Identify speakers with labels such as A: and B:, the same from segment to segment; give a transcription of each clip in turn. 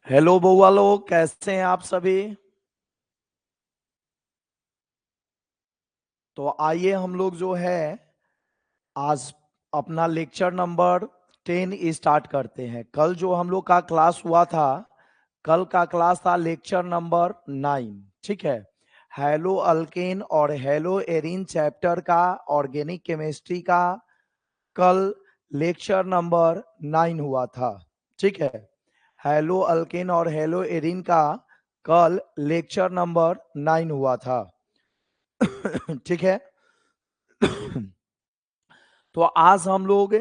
A: Hello बउआ लोग, कैसे हैं आप सभी। तो आइए हम लोग जो है आज अपना लेक्चर नंबर 10 स्टार्ट करते हैं। कल जो हम लोग का क्लास हुआ था, कल का क्लास था लेक्चर नंबर 9। ठीक है, हेलो अल्केन और हेलो एरिन चैप्टर का ऑर्गेनिक केमिस्ट्री का कल लेक्चर नंबर 9 हुआ था। ठीक है, हेलो अल्केन और हेलो एरिन का कल लेक्चर नंबर 9 हुआ था। ठीक है। तो आज हम लोग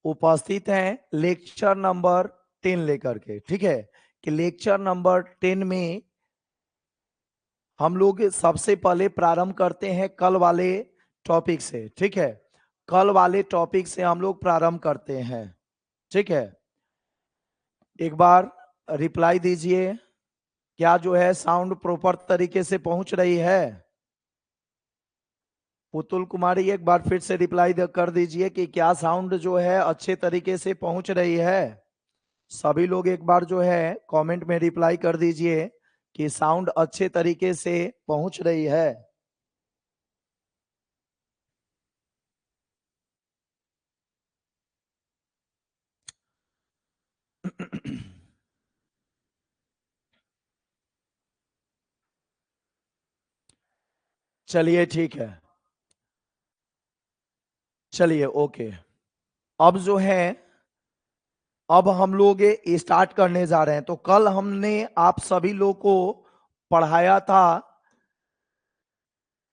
A: उपस्थित हैं लेक्चर नंबर 10 लेकर के। ठीक है, कि लेक्चर नंबर 10 में हम लोग सबसे पहले प्रारंभ करते हैं कल वाले टॉपिक से। ठीक है, कल वाले टॉपिक से हम लोग प्रारंभ करते हैं। ठीक है, एक बार रिप्लाई दीजिए, क्या जो है साउंड प्रॉपर तरीके से पहुंच रही है। पुतुल कुमारी एक बार फिर से रिप्लाई कर दीजिए कि क्या साउंड जो है अच्छे तरीके से पहुंच रही है। सभी लोग एक बार जो है कमेंट में रिप्लाई कर दीजिए कि साउंड अच्छे तरीके से पहुंच रही है। चलिए ठीक है, चलिए ओके। अब जो है अब हम लोग स्टार्ट करने जा रहे हैं। तो कल हमने आप सभी लोग को पढ़ाया था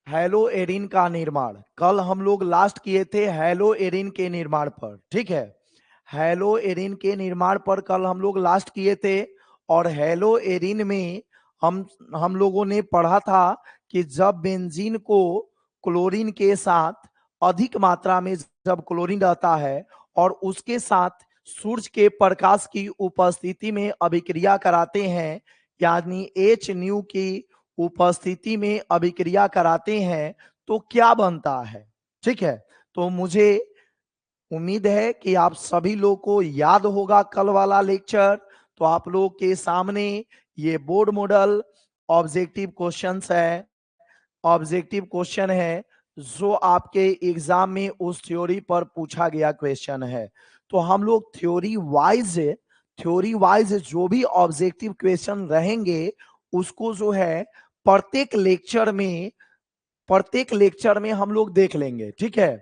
A: हेलो एरिन का निर्माण। कल हम लोग लास्ट किए थे हेलो एरिन के निर्माण पर। ठीक है, हेलो एरिन के निर्माण पर कल हम लोग लास्ट किए थे। और हेलो एरिन में हम लोगों ने पढ़ा था कि जब बेंजीन को क्लोरीन के साथ अधिक मात्रा में जब क्लोरीन रहता है और उसके साथ सूर्य के प्रकाश की उपस्थिति में अभिक्रिया कराते हैं, यानी एच न्यू की उपस्थिति में अभिक्रिया कराते हैं, तो क्या बनता है। ठीक है, तो मुझे उम्मीद है कि आप सभी लोग को याद होगा कल वाला लेक्चर। तो आप लोग के सामने ये बोर्ड मॉडल ऑब्जेक्टिव क्वेश्चंस है, ऑब्जेक्टिव क्वेश्चन है जो आपके एग्जाम में उस थ्योरी पर पूछा गया क्वेश्चन है। तो हम लोग थ्योरी वाइज जो भी ऑब्जेक्टिव क्वेश्चन रहेंगे उसको जो है प्रत्येक लेक्चर में हम लोग देख लेंगे। ठीक है,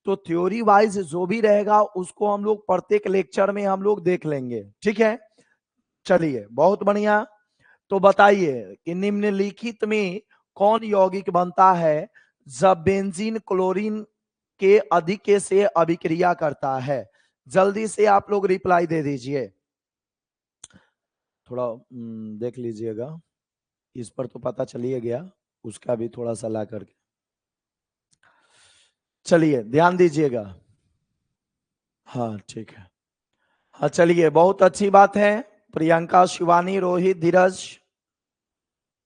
A: तो थ्योरी वाइज जो भी रहेगा उसको हम लोग प्रत्येक लेक्चर में हम लोग देख लेंगे। ठीक है, चलिए बहुत बढ़िया। तो बताइए कि निम्नलिखित में कौन यौगिक बनता है जब बेंजीन क्लोरीन के अधिक से अभिक्रिया करता है। जल्दी से आप लोग रिप्लाई दे दीजिए। थोड़ा देख लीजिएगा, इस पर तो पता चलिए गया, उसका भी थोड़ा सा ला करके चलिए ध्यान दीजिएगा। हाँ ठीक है, हाँ चलिए बहुत अच्छी बात है। प्रियंका, शिवानी, रोहित, धीरज,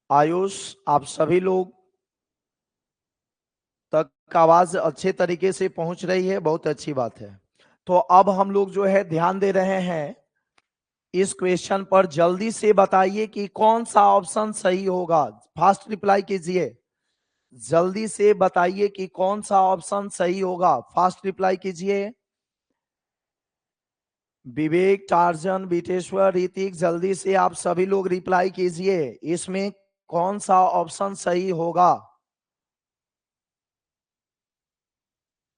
A: आयुष, आप सभी लोग तक आवाज अच्छे तरीके से पहुंच रही है, बहुत अच्छी बात है। तो अब हम लोग जो है ध्यान दे रहे हैं इस क्वेश्चन पर। जल्दी से बताइए कि कौन सा ऑप्शन सही होगा। फास्ट रिप्लाई कीजिए, जल्दी से बताइए कि कौन सा ऑप्शन सही होगा। फास्ट रिप्लाई कीजिए। विवेक, टार्जन, बीटेश्वर, ऋतिक, जल्दी से आप सभी लोग रिप्लाई कीजिए, इसमें कौन सा ऑप्शन सही होगा।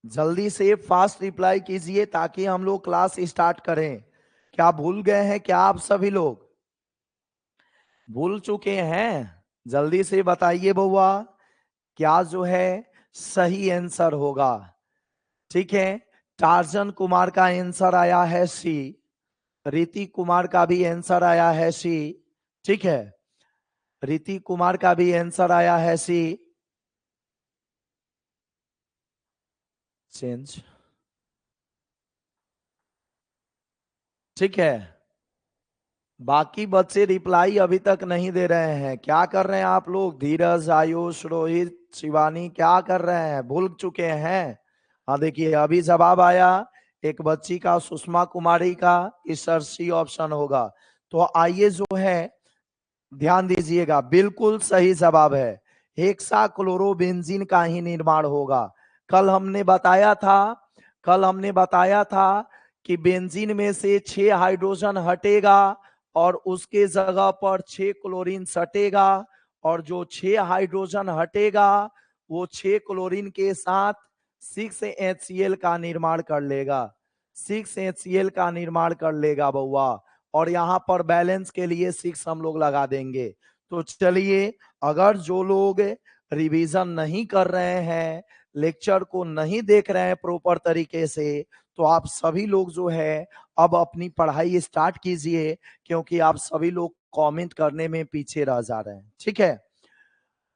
A: जल्दी से फास्ट रिप्लाई कीजिए ताकि हम लोग क्लास स्टार्ट करें। क्या भूल गए हैं क्या आप सभी लोग? भूल चुके हैं? जल्दी से बताइए बउआ, क्या जो है सही आंसर होगा। ठीक है, टार्जन कुमार का आंसर आया है सी। ऋतिक कुमार का भी आंसर आया है सी। ठीक है, ऋतिक कुमार का भी आंसर आया है सी। चेंज, ठीक है। बाकी बच्चे रिप्लाई अभी तक नहीं दे रहे हैं, क्या कर रहे हैं आप लोग? धीरज, आयुष, रोहित, शिवानी, क्या कर रहे हैं? भूल चुके हैं? हाँ देखिए अभी जवाब आया एक बच्ची का, सुषमा कुमारी का, कि सर सी ऑप्शन होगा। तो आइए जो है ध्यान दीजिएगा, बिल्कुल सही जवाब है, हेक्साक्लोरोबेंजीन का ही निर्माण होगा। कल हमने बताया था कल हमने बताया था कि बेंजीन में से 6 हाइड्रोजन हटेगा और उसके जगह पर 6 क्लोरीन सटेगा, और जो 6 हाइड्रोजन हटेगा वो 6 क्लोरीन के साथ 6HCl का निर्माण कर लेगा, 6HCl का निर्माण कर लेगा बउआ, और यहाँ पर बैलेंस के लिए 6 हम लोग लगा देंगे। तो चलिए, अगर जो लोग रिवीजन नहीं कर रहे हैं, लेक्चर को नहीं देख रहे हैं प्रॉपर तरीके से, तो आप सभी लोग जो है अब अपनी पढ़ाई स्टार्ट कीजिए, क्योंकि आप सभी लोग कमेंट करने में पीछे रह जा रहे हैं। ठीक है,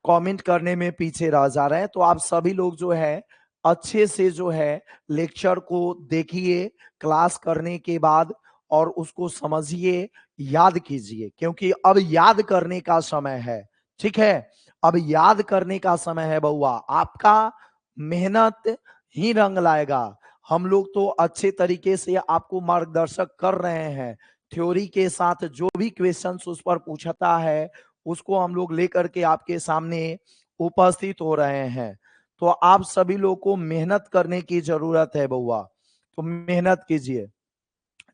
A: कमेंट करने में पीछे रह जा रहे हैं, तो आप सभी लोग जो है अच्छे से जो है लेक्चर को देखिए क्लास करने के बाद, और उसको समझिए, याद कीजिए, क्योंकि अब याद करने का समय है। ठीक है, अब याद करने का समय है बउआ, आपका मेहनत ही रंग लाएगा। हम लोग तो अच्छे तरीके से आपको मार्गदर्शक कर रहे हैं, थ्योरी के साथ जो भी क्वेश्चंस उस पर पूछता है उसको हम लोग लेकर के आपके सामने उपस्थित हो रहे हैं। तो आप सभी लोग को मेहनत करने की जरूरत है बउआ, तो मेहनत कीजिए।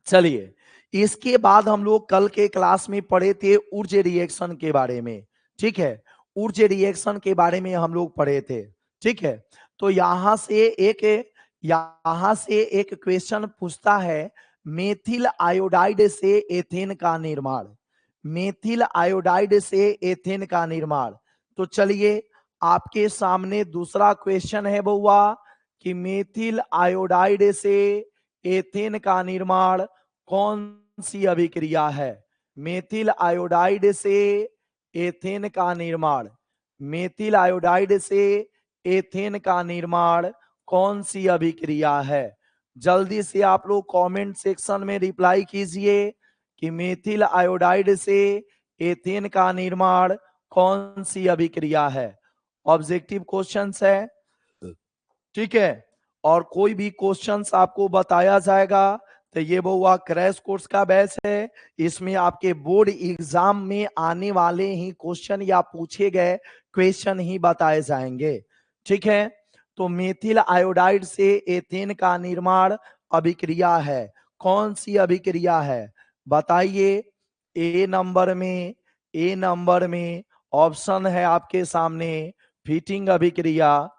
A: चलिए, इसके बाद हम लोग कल के क्लास में पढ़े थे ऊर्जा रिएक्शन के बारे में। ठीक है, ऊर्जा रिएक्शन के बारे में हम लोग पढ़े थे। ठीक है, तो यहां से एक क्वेश्चन पूछता है, मेथिल आयोडाइड से एथेन का निर्माण, मेथिल आयोडाइड से एथेन का निर्माण। तो चलिए, आपके सामने दूसरा क्वेश्चन है बउआ कि मेथिल आयोडाइड से एथेन का निर्माण कौन सी अभिक्रिया है। मेथिल आयोडाइड से एथेन का निर्माण, मेथिल आयोडाइड से एथेन का निर्माण कौन सी अभिक्रिया है। जल्दी से आप लोग कमेंट सेक्शन में रिप्लाई कीजिए कि मेथिल आयोडाइड से एथेन का निर्माण कौन सी अभिक्रिया है। ऑब्जेक्टिव क्वेश्चंस है, ठीक है, और कोई भी क्वेश्चंस आपको बताया जाएगा तो ये वो क्रैश कोर्स का बैच है, इसमें आपके बोर्ड एग्जाम में आने वाले ही क्वेश्चन या पूछे गए क्वेश्चन ही बताए जाएंगे। ठीक है, तो मेथिल आयोडाइड से एथेन का निर्माण अभिक्रिया है, कौन सी अभिक्रिया है बताइए। ए नंबर में ऑप्शन है आपके सामने फिटिंग अभिक्रिया,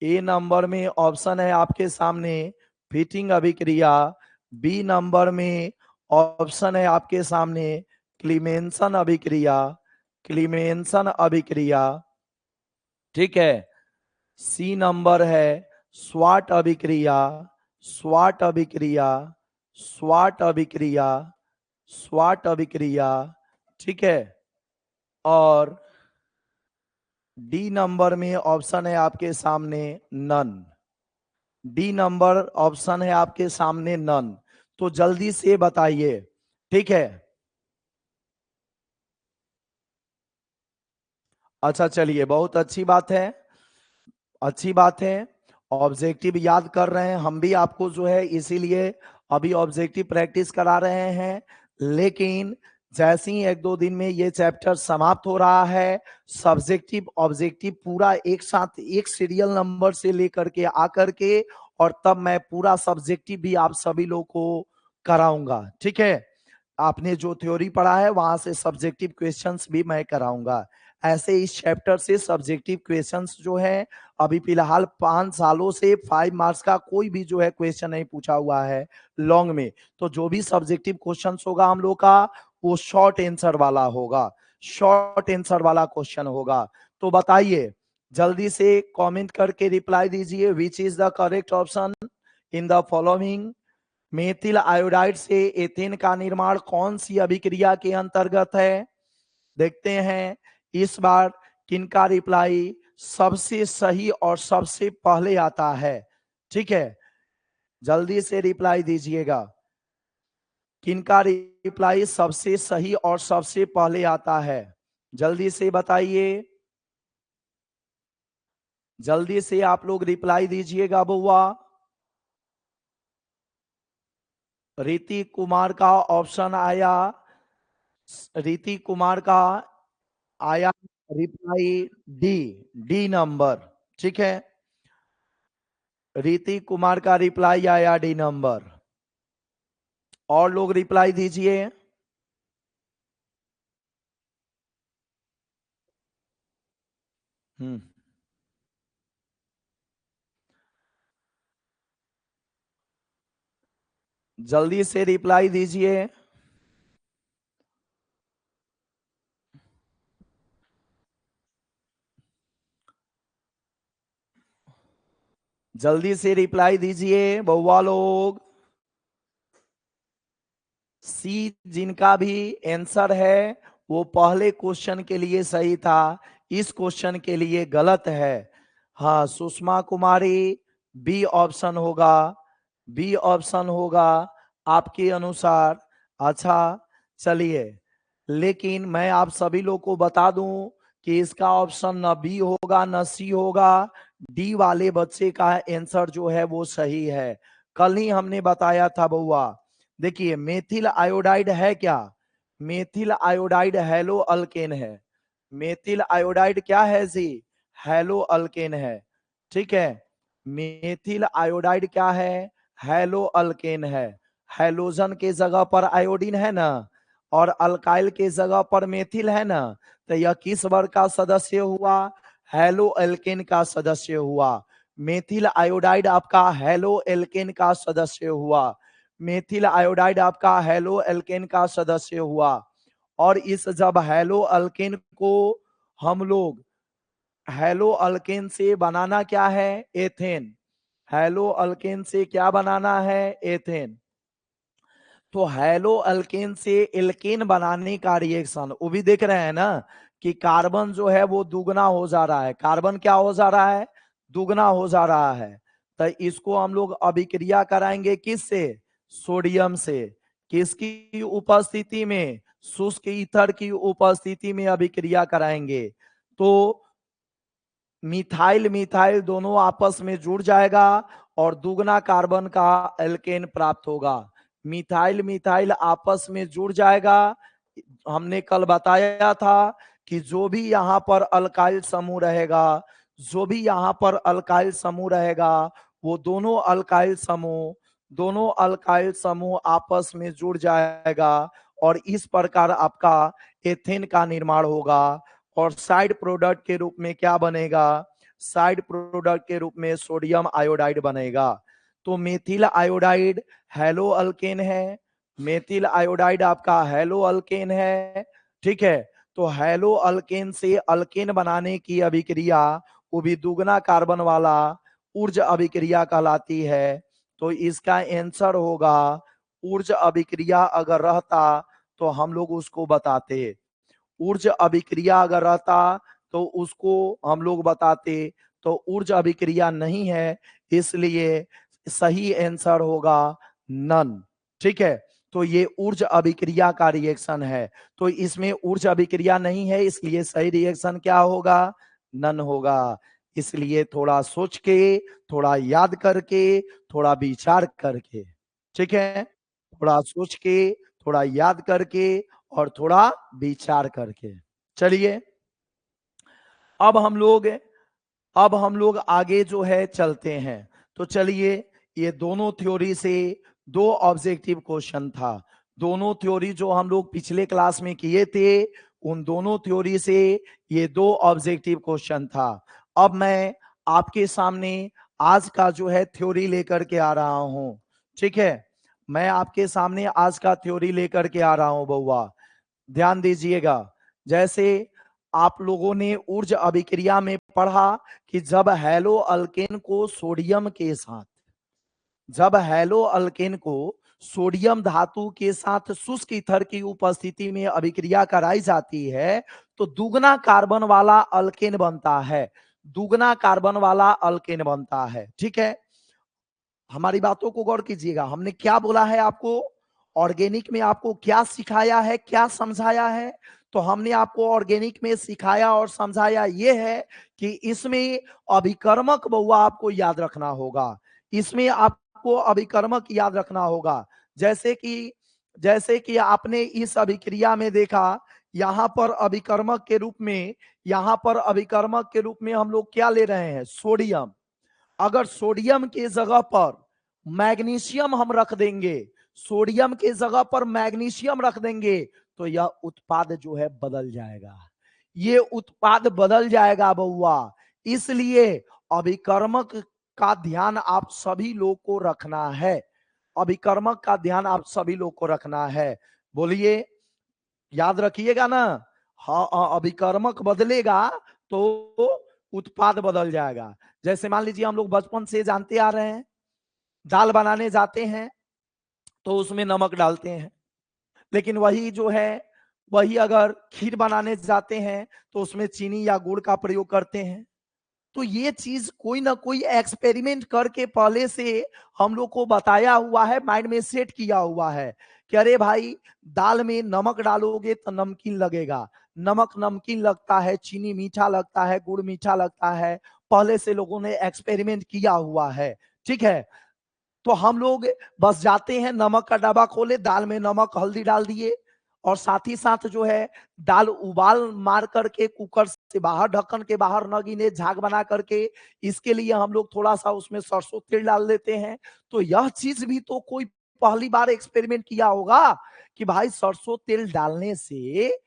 A: ए नंबर में ऑप्शन है आपके सामने फिटिंग अभिक्रिया, बी नंबर में ऑप्शन है आपके सामने क्लीमेंसन अभिक्रिया, क्लीमेंसन अभिक्रिया। ठीक है, सी नंबर है स्वाट अभिक्रिया, स्वाट अभिक्रिया, स्वाट अभिक्रिया, स्वाट अभिक्रिया। ठीक है, और डी नंबर में ऑप्शन है आपके सामने नन, डी नंबर ऑप्शन है आपके सामने नन। तो जल्दी से बताइए। ठीक है, अच्छा चलिए, बहुत अच्छी बात है, अच्छी बात है। ऑब्जेक्टिव याद कर रहे हैं, हम भी आपको जो है इसीलिए अभी ऑब्जेक्टिव प्रैक्टिस करा रहे हैं, लेकिन जैसे ही 1-2 दिन में ये चैप्टर समाप्त हो रहा है, सब्जेक्टिव ऑब्जेक्टिव पूरा एक साथ एक सीरियल नंबर से लेकर के आकर के, और तब मैं पूरा सब्जेक्टिव भी आप सभी लोग को कराऊंगा। ठीक है, आपने जो थ्योरी पढ़ा है वहां से सब्जेक्टिव क्वेश्चंस भी मैं कराऊंगा। ऐसे इस चैप्टर से सब्जेक्टिव क्वेश्चंस जो है अभी फिलहाल 5 सालों से 5 मार्क्स का कोई भी जो है क्वेश्चन नहीं पूछा हुआ है लॉन्ग में। तो जो भी सब्जेक्टिव क्वेश्चंस होगा हम लोग का वो शॉर्ट आंसर वाला होगा, शॉर्ट आंसर वाला क्वेश्चन होगा। तो बताइए, जल्दी से कमेंट करके रिप्लाई दीजिए, which is the correct option in the following. Methyl iodide से एथेन का निर्माण कौन सी अभिक्रिया के अंतर्गत है। देखते हैं इस बार किनका रिप्लाई सबसे सही और सबसे पहले आता है। ठीक है, जल्दी से रिप्लाई दीजिएगा, किनका रिप्लाई सबसे सही और सबसे पहले आता है, जल्दी से बताइए, जल्दी से आप लोग रिप्लाई दीजिएगा बुआ। ऋतिक कुमार का ऑप्शन आया रीति कुमार का आया रिप्लाई डी, डी नंबर। ठीक है, रीति कुमार का रिप्लाई आया डी नंबर। और लोग रिप्लाई दीजिए। जल्दी से रिप्लाई दीजिए। जल्दी से रिप्लाई दीजिए बउआ लोग। सी जिनका भी आंसर है वो पहले क्वेश्चन के लिए सही था, इस क्वेश्चन के लिए गलत है। हाँ, सुषमा कुमारी, बी ऑप्शन होगा, बी ऑप्शन होगा आपके अनुसार। अच्छा चलिए, लेकिन मैं आप सभी लोग को बता दूं कि इसका ऑप्शन न बी होगा न सी होगा, डी वाले बच्चे का आंसर जो है वो सही है। कल ही हमने बताया था बउआ, देखिए मेथिल आयोडाइड है क्या? मेथिल आयोडाइड हैलो अल्केन है। मेथिल आयोडाइड क्या है जी? हैलो अल्केन है। ठीक है, मेथिल आयोडाइड क्या है? हैलो अल्केन है। हैलोजन के जगह पर आयोडीन है ना, और अल्काइल के जगह पर मेथिल है ना, तो यह किस वर्ग का सदस्य हुआ? हैलो एल्केन का सदस्य हुआ। मेथिल आयोडाइड आपका हैलो एल्केन का सदस्य हुआ। मेथिल आयोडाइड आपका हैलो एल्केन का सदस्य हुआ। और इस जब हैलो अल्केन को हम लोग हैलो अल्केन से बनाना क्या है? एथेन। हैलो अल्केन से क्या बनाना है? एथेन। तो हैलो अल्केन से एल्केन बनाने का रिएक्शन वो भी देख रहे हैं ना कि कार्बन जो है वो दुगना हो जा रहा है। कार्बन क्या हो जा रहा है? दुगना हो जा रहा है। तो इसको हम लोग अभिक्रिया कराएंगे किससे? सोडियम से। किसकी उपस्थिति में? शुष्क ईथर की उपस्थिति में अभिक्रिया कराएंगे। तो मिथाइल मिथाइल दोनों आपस में जुड़ जाएगा और दुगना कार्बन का एल्केन प्राप्त होगा। मिथाइल मिथाइल आपस में जुड़ जाएगा। हमने कल बताया था कि जो भी यहाँ पर अल्काइल समूह रहेगा, जो भी यहाँ पर अल्काइल समूह रहेगा, वो दोनों अल्काइल समूह आपस में जुड़ जाएगा और इस प्रकार आपका एथेन का निर्माण होगा। और साइड प्रोडक्ट के रूप में क्या बनेगा? साइड प्रोडक्ट के रूप में सोडियम आयोडाइड बनेगा। तो मेथिल आयोडाइड हैलो अल्केन है। मेथिल आयोडाइड आपका हैलो अल्केन है। ठीक है, तो हैलो अल्केन से अल्केन बनाने की अभिक्रिया वो भी दुगना कार्बन वाला ऊर्ज अभिक्रिया कहलाती है। तो इसका आंसर होगा ऊर्ज अभिक्रिया। अगर रहता तो हम लोग उसको बताते। ऊर्ज अभिक्रिया अगर रहता तो उसको हम लोग बताते। तो ऊर्ज अभिक्रिया नहीं है, इसलिए सही आंसर होगा नन। ठीक है, तो ये ऊर्ज अभिक्रिया का रिएक्शन है। तो इसमें ऊर्ज अभिक्रिया नहीं है, इसलिए सही रिएक्शन क्या होगा? नन होगा। इसलिए थोड़ा सोच के, थोड़ा याद करके, थोड़ा विचार करके, ठीक है, थोड़ा सोच के, थोड़ा याद करके और थोड़ा विचार करके। चलिए, अब हम लोग अब हम लोग आगे जो है चलते हैं। तो चलिए, ये दोनों थ्योरी से दो ऑब्जेक्टिव क्वेश्चन था। दोनों थ्योरी जो हम लोग पिछले क्लास में किए थे, उन दोनों थ्योरी से ये दो ऑब्जेक्टिव क्वेश्चन था। अब मैं आपके सामने आज का जो है थ्योरी लेकर के आ रहा हूं। ठीक है, मैं आपके सामने आज का थ्योरी लेकर के आ रहा हूं बउआ, ध्यान दीजिएगा। जैसे आप लोगों ने ऊर्ज अभिक्रिया में पढ़ा कि जब हैलो अल्केन को सोडियम धातु के साथ शुष्क ईथर की उपस्थिति में अभिक्रिया कराई जाती है तो दुगना कार्बन वाला अल्केन बनता है। दुगना कार्बन वाला अल्केन बनता है। ठीक है, हमारी बातों को गौर कीजिएगा। हमने क्या बोला है आपको? ऑर्गेनिक में आपको क्या सिखाया है, क्या समझाया है? तो हमने आपको ऑर्गेनिक में सिखाया और समझाया ये है कि इसमें अभिकर्मक बहुआ आपको याद रखना होगा। इसमें आपको अभिकर्मक याद रखना होगा। जैसे कि जैसे कि आपने इस अभिक्रिया में देखा, यहां पर अभिकर्मक के रूप में, यहां पर अभिकर्मक के रूप में हम लोग क्या ले रहे हैं, सोडियम। अगर सोडियम के जगह पर मैग्नीशियम हम रख देंगे, सोडियम के जगह पर मैग्नीशियम रख देंगे, तो यह उत्पाद जो है बदल जाएगा, ये उत्पाद बदल जाएगा बउआ। इसलिए अभिकर्मक का ध्यान आप सभी लोग को रखना है, अभिकर्मक का ध्यान आप सभी लोग को रखना है। बोलिए, याद रखिएगा ना। हाँ, अभिकर्मक बदलेगा तो उत्पाद बदल जाएगा। जैसे मान लीजिए हम लोग बचपन से जानते आ रहे हैं, दाल बनाने जाते हैं तो उसमें नमक डालते हैं, लेकिन वही जो है, वही अगर खीर बनाने जाते हैं तो उसमें चीनी या गुड़ का प्रयोग करते हैं। तो ये चीज कोई ना कोई एक्सपेरिमेंट करके पहले से हम लोग को बताया हुआ है, माइंड में सेट किया हुआ है कि अरे भाई, दाल में नमक डालोगे तो नमकीन लगेगा, नमक नमकीन लगता है, चीनी मीठा लगता है, गुड़ मीठा लगता है। पहले से लोगों ने एक्सपेरिमेंट किया हुआ है, ठीक है। तो हम लोग बस जाते हैं, नमक का डब्बा खोले, दाल में नमक हल्दी डाल दिए, और साथ ही साथ जो है दाल उबाल मार करके कुकर से बाहर, ढक्कन के बाहर न गिने, झाग बना करके, इसके लिए हम लोग थोड़ा सा उसमें सरसों तेल डाल देते हैं। तो यह चीज भी तो कोई पहली बार एक्सपेरिमेंट किया होगा कि भाई सरसों तेल डालने से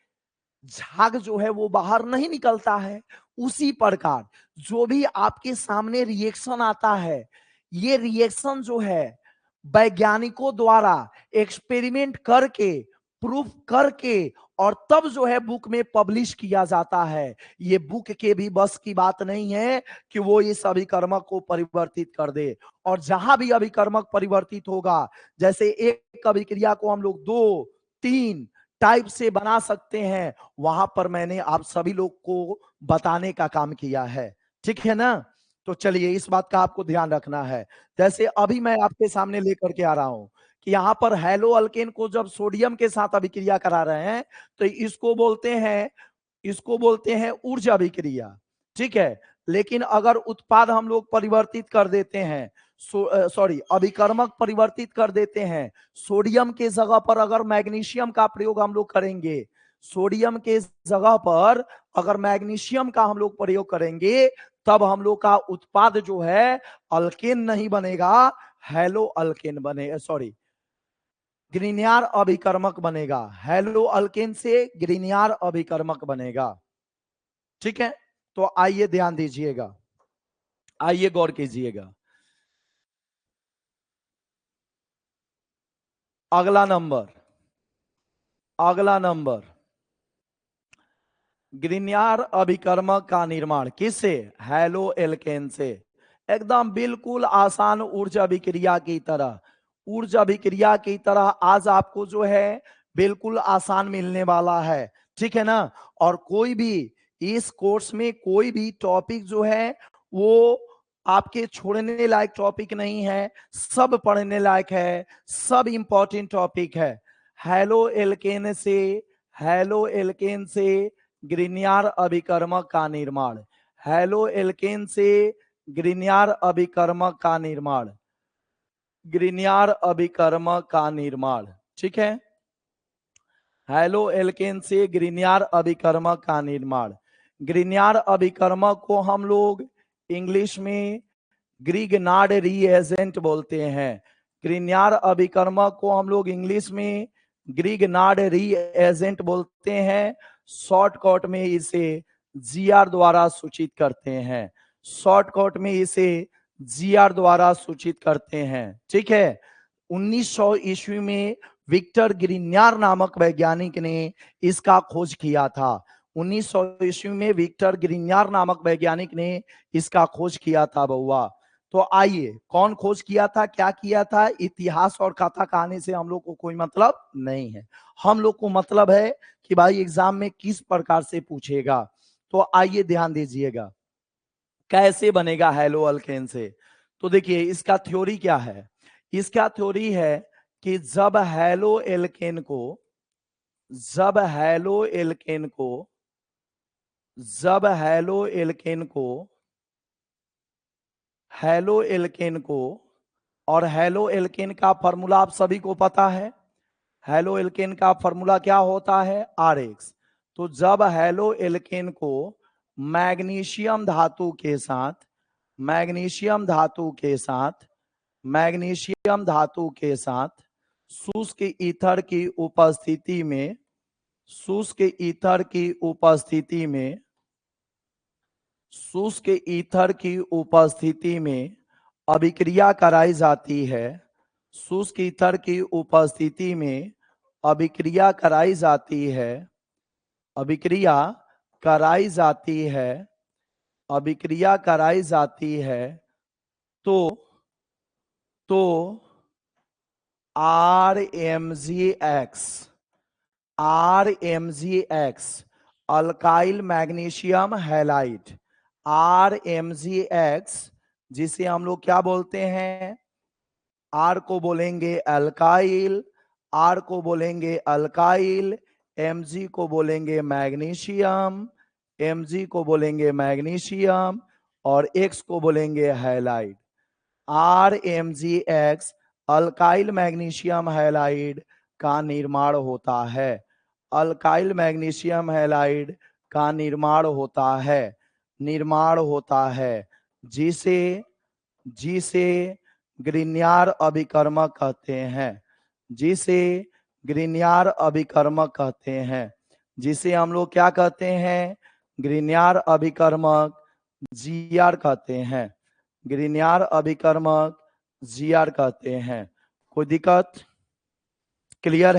A: झाग जो है वो बाहर नहीं निकलता है। उसी प्रकार जो भी आपके सामने रिएक्शन आता है, ये रिएक्शन जो है वैज्ञानिकों द्वारा एक्सपेरिमेंट करके, प्रूफ करके, और तब जो है बुक में पब्लिश किया जाता है। ये बुक के भी बस की बात नहीं है कि वो इस अभिकर्मक को परिवर्तित कर दे। और जहां भी अभिकर्मक परिवर्तित होगा, जैसे एक अभिक्रिया को हम लोग 2, 3 टाइप से बना सकते हैं, वहां पर मैंने आप सभी लोग को बताने का काम किया है, ठीक है ना। तो चलिए, इस बात का आपको ध्यान रखना है। जैसे अभी मैं आपके सामने लेकर के आ रहा हूं कि यहां पर हैलो अल्केन को जब सोडियम के साथ अभिक्रिया करा रहे हैं, तो इसको बोलते हैं ऊर्जा अभिक्रिया, ठीक है। लेकिन अगर उत्पाद हम लोग परिवर्तित कर देते हैं, सॉरी, अभिकर्मक परिवर्तित कर देते हैं, सोडियम के जगह पर अगर मैग्नीशियम का प्रयोग हम लोग करेंगे, सोडियम के जगह पर अगर मैग्नीशियम का हम लोग प्रयोग करेंगे, तब हम लोग का उत्पाद जो है अल्केन नहीं बनेगा, हैलो अल्केन बनेगा, सॉरी, ग्रीनियर अभिकर्मक बनेगा। हैलो अल्केन से ग्रीनियर अभिकर्मक बनेगा, ठीक है। तो आइए ध्यान दीजिएगा, आइए गौर कीजिएगा। अगला नंबर, अगला नंबर, ग्रीनियर अभिकर्मक का निर्माण किससे, हैलो एल्केन से। एकदम बिल्कुल आसान ऊर्जा अभिक्रिया की तरह, ऊर्जा अभिक्रिया की तरह आज आपको जो है बिल्कुल आसान मिलने वाला है, ठीक है ना। और कोई भी इस कोर्स में कोई भी टॉपिक जो है वो आपके छोड़ने लायक टॉपिक नहीं है, सब पढ़ने लायक है, सब इंपॉर्टेंट टॉपिक है। हैलो एल्केन से, हैलो एल्केन से ग्रीनियर अभिकर्मक का निर्माण, हैलो एल्केन से ग्रीनियर अभिकर्मक का निर्माण, ग्रीनियर अभिकर्मक का निर्माण, ठीक है। हैलो एल्केन से ग्रीनियर अभिकर्मक का निर्माण। ग्रीनियर अभिकर्मक को हम लोग इंग्लिश में ग्रिग्नार्ड रीएजेंट बोलते हैं। ग्रीनियर अभिकर्मक को हम लोग इंग्लिश में ग्रिग्नार्ड रीएजेंट बोलते हैं। शॉर्टकट में इसे जीआर द्वारा सूचित करते हैं, शॉर्टकट में इसे जीआर द्वारा सूचित करते हैं, ठीक है। 1900 ईस्वी में विक्टर ग्रीनियर नामक वैज्ञानिक ने इसका खोज किया था। 1900 ईस्वी में विक्टर ग्रीनियर नामक वैज्ञानिक ने इसका खोज किया था बउआ। तो आइए, कौन खोज किया था, क्या किया था, इतिहास और कथा कहानी से हम लोग को कोई मतलब नहीं है। हम लोग को मतलब है कि भाई एग्जाम में किस प्रकार से पूछेगा। तो आइए ध्यान दीजिएगा, कैसे बनेगा हैलो अल्केन से। तो देखिए, इसका थ्योरी क्या है, इसका थ्योरी है कि जब हैलो एल्केन को जब हैलो एल्केन को और हैलो एल्केन का फॉर्मूला आप सभी को पता है। हेलो एल्केन का फॉर्मूला क्या होता है, RX। तो जब हेलो एल्केन को मैग्नीशियम धातु के साथ मैग्नीशियम धातु के साथ मैग्नीशियम धातु के साथ शुष्क ईथर की उपस्थिति में शुष्क ईथर की उपस्थिति में शुष्क ईथर की उपस्थिति में अभिक्रिया कराई जाती है। शुष्क ईथर की उपस्थिति में अभिक्रिया कराई जाती है। अभिक्रिया कराई जाती है। अभिक्रिया कराई जाती है। तो RMgX alkyl magnesium halide, RMgX जिसे हम लोग क्या बोलते हैं, R को बोलेंगे अल्काइल, R को बोलेंगे अल्काइल, Mg को बोलेंगे मैग्नीशियम, Mg को बोलेंगे मैग्नीशियम और X को बोलेंगे halide. RMgX alkyl magnesium halide का निर्माण होता है। अल्काइल मैग्नीशियम हैलाइड का निर्माण होता है जिसे ग्रिग्नार्ड अभिकर्मक कहते हैं। जिसे हम लोग क्या कहते हैं, ग्रिग्नार्ड अभिकर्मक, GR कहते हैं। ग्रिग्नार्ड अभिकर्मक GR कहते हैं। कोई दिक्कत? क्लियर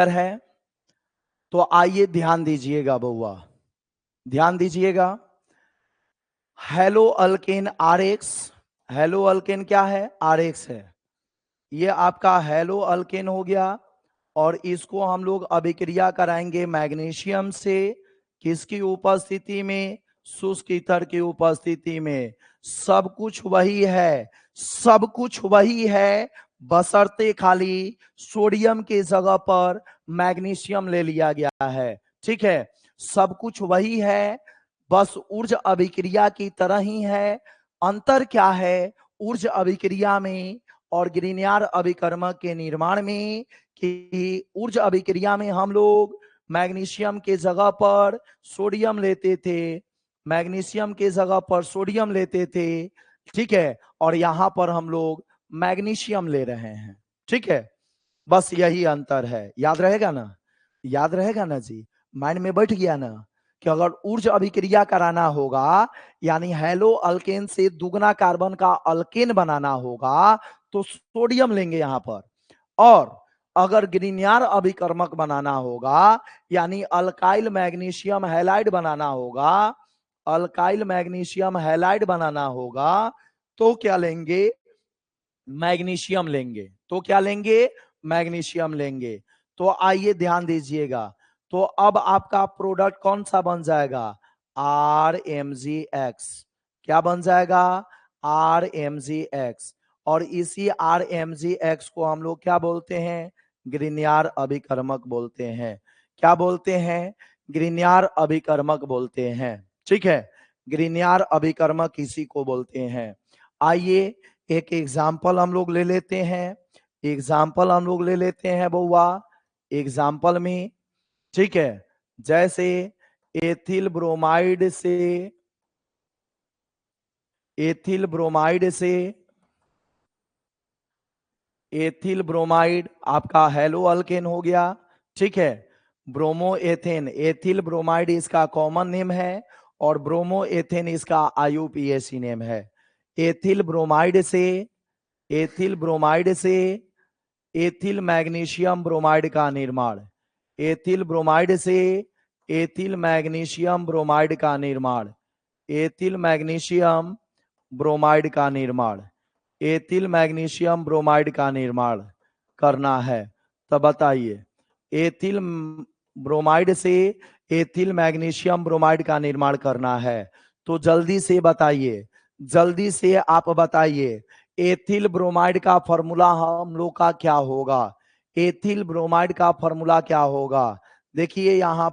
A: है? तो आइए ध्यान दीजिएगा बउआ, ध्यान दीजिएगा। Hello alkane RX, hello alkane क्या है, RX है। ये आपका हेलो अल्केन हो गया और इसको हम लोग अभिक्रिया कराएंगे मैग्नीशियम से, किसकी उपस्थिति में, शुष्क ईथर की उपस्थिति में। सब कुछ वही है, बशर्ते खाली सोडियम के जगह पर मैग्नीशियम ले लिया गया है। ठीक है, सब कुछ वही है, बस ऊर्जा अभिक्रिया की तरह ही है। अंतर क्या है ऊर्जा अभिक्रिया में और ग्रिग्नार्ड अभिकर्मक के निर्माण में, कि ऊर्जा अभिक्रिया में हम लोग मैग्नीशियम के जगह पर सोडियम लेते थे, ठीक है, और यहां पर हम लोग मैग्नीशियम ले रहे हैं। ठीक है, बस यही अंतर है। याद रहेगा ना जी, माइंड में बैठ गया ना कि अगर ऊर्जा अभिक्रिया कराना होगा, यानी हेलो अल्केन से दुगना कार्बन का अल्केन बनाना होगा, तो सोडियम लेंगे यहां पर। और अगर ग्रिग्नार्ड अभिकर्मक बनाना होगा, यानी अल्काइल मैग्नीशियम हैलाइड बनाना होगा, तो क्या लेंगे, मैग्नीशियम लेंगे। तो आइए ध्यान दीजिएगा। तो अब आपका प्रोडक्ट कौन सा बन जाएगा, RMgX। क्या बन जाएगा, RMgX। और इसी RMgX को हम लोग क्या बोलते हैं, ग्रिग्नार्ड अभिकर्मक बोलते हैं। क्या बोलते हैं, ग्रिग्नार्ड अभिकर्मक बोलते हैं। ठीक है, ग्रिग्नार्ड अभिकर्मक इसी को बोलते हैं। आइए एक एग्जाम्पल हम लोग ले लेते हैं बउआ। एग्जाम्पल में, ठीक है, जैसे एथिल ब्रोमाइड आपका हेलो अल्केन हो गया। ठीक है, ब्रोमो एथेन, एथिल ब्रोमाइड इसका कॉमन नेम है और ब्रोमो एथेन इसका IUPAC नेम है। एथिल ब्रोमाइड से एथिल मैग्नीशियम ब्रोमाइड का निर्माण, एथिल ब्रोमाइड से एथिल मैग्नीशियम ब्रोमाइड का निर्माण, एथिल मैग्नीशियम ब्रोमाइड का निर्माण, एथिल मैग्नीशियम ब्रोमाइड का निर्माण करना है। तो बताइए, एथिल ब्रोमाइड से एथिल मैग्नीशियम ब्रोमाइड का निर्माण करना है, तो जल्दी से बताइए, जल्दी से आप बताइए, एथिल ब्रोमाइड का फॉर्मूला हम लोग का क्या होगा, एथिल ब्रोमाइड का फॉर्मूला क्या होगा। देखिए यहां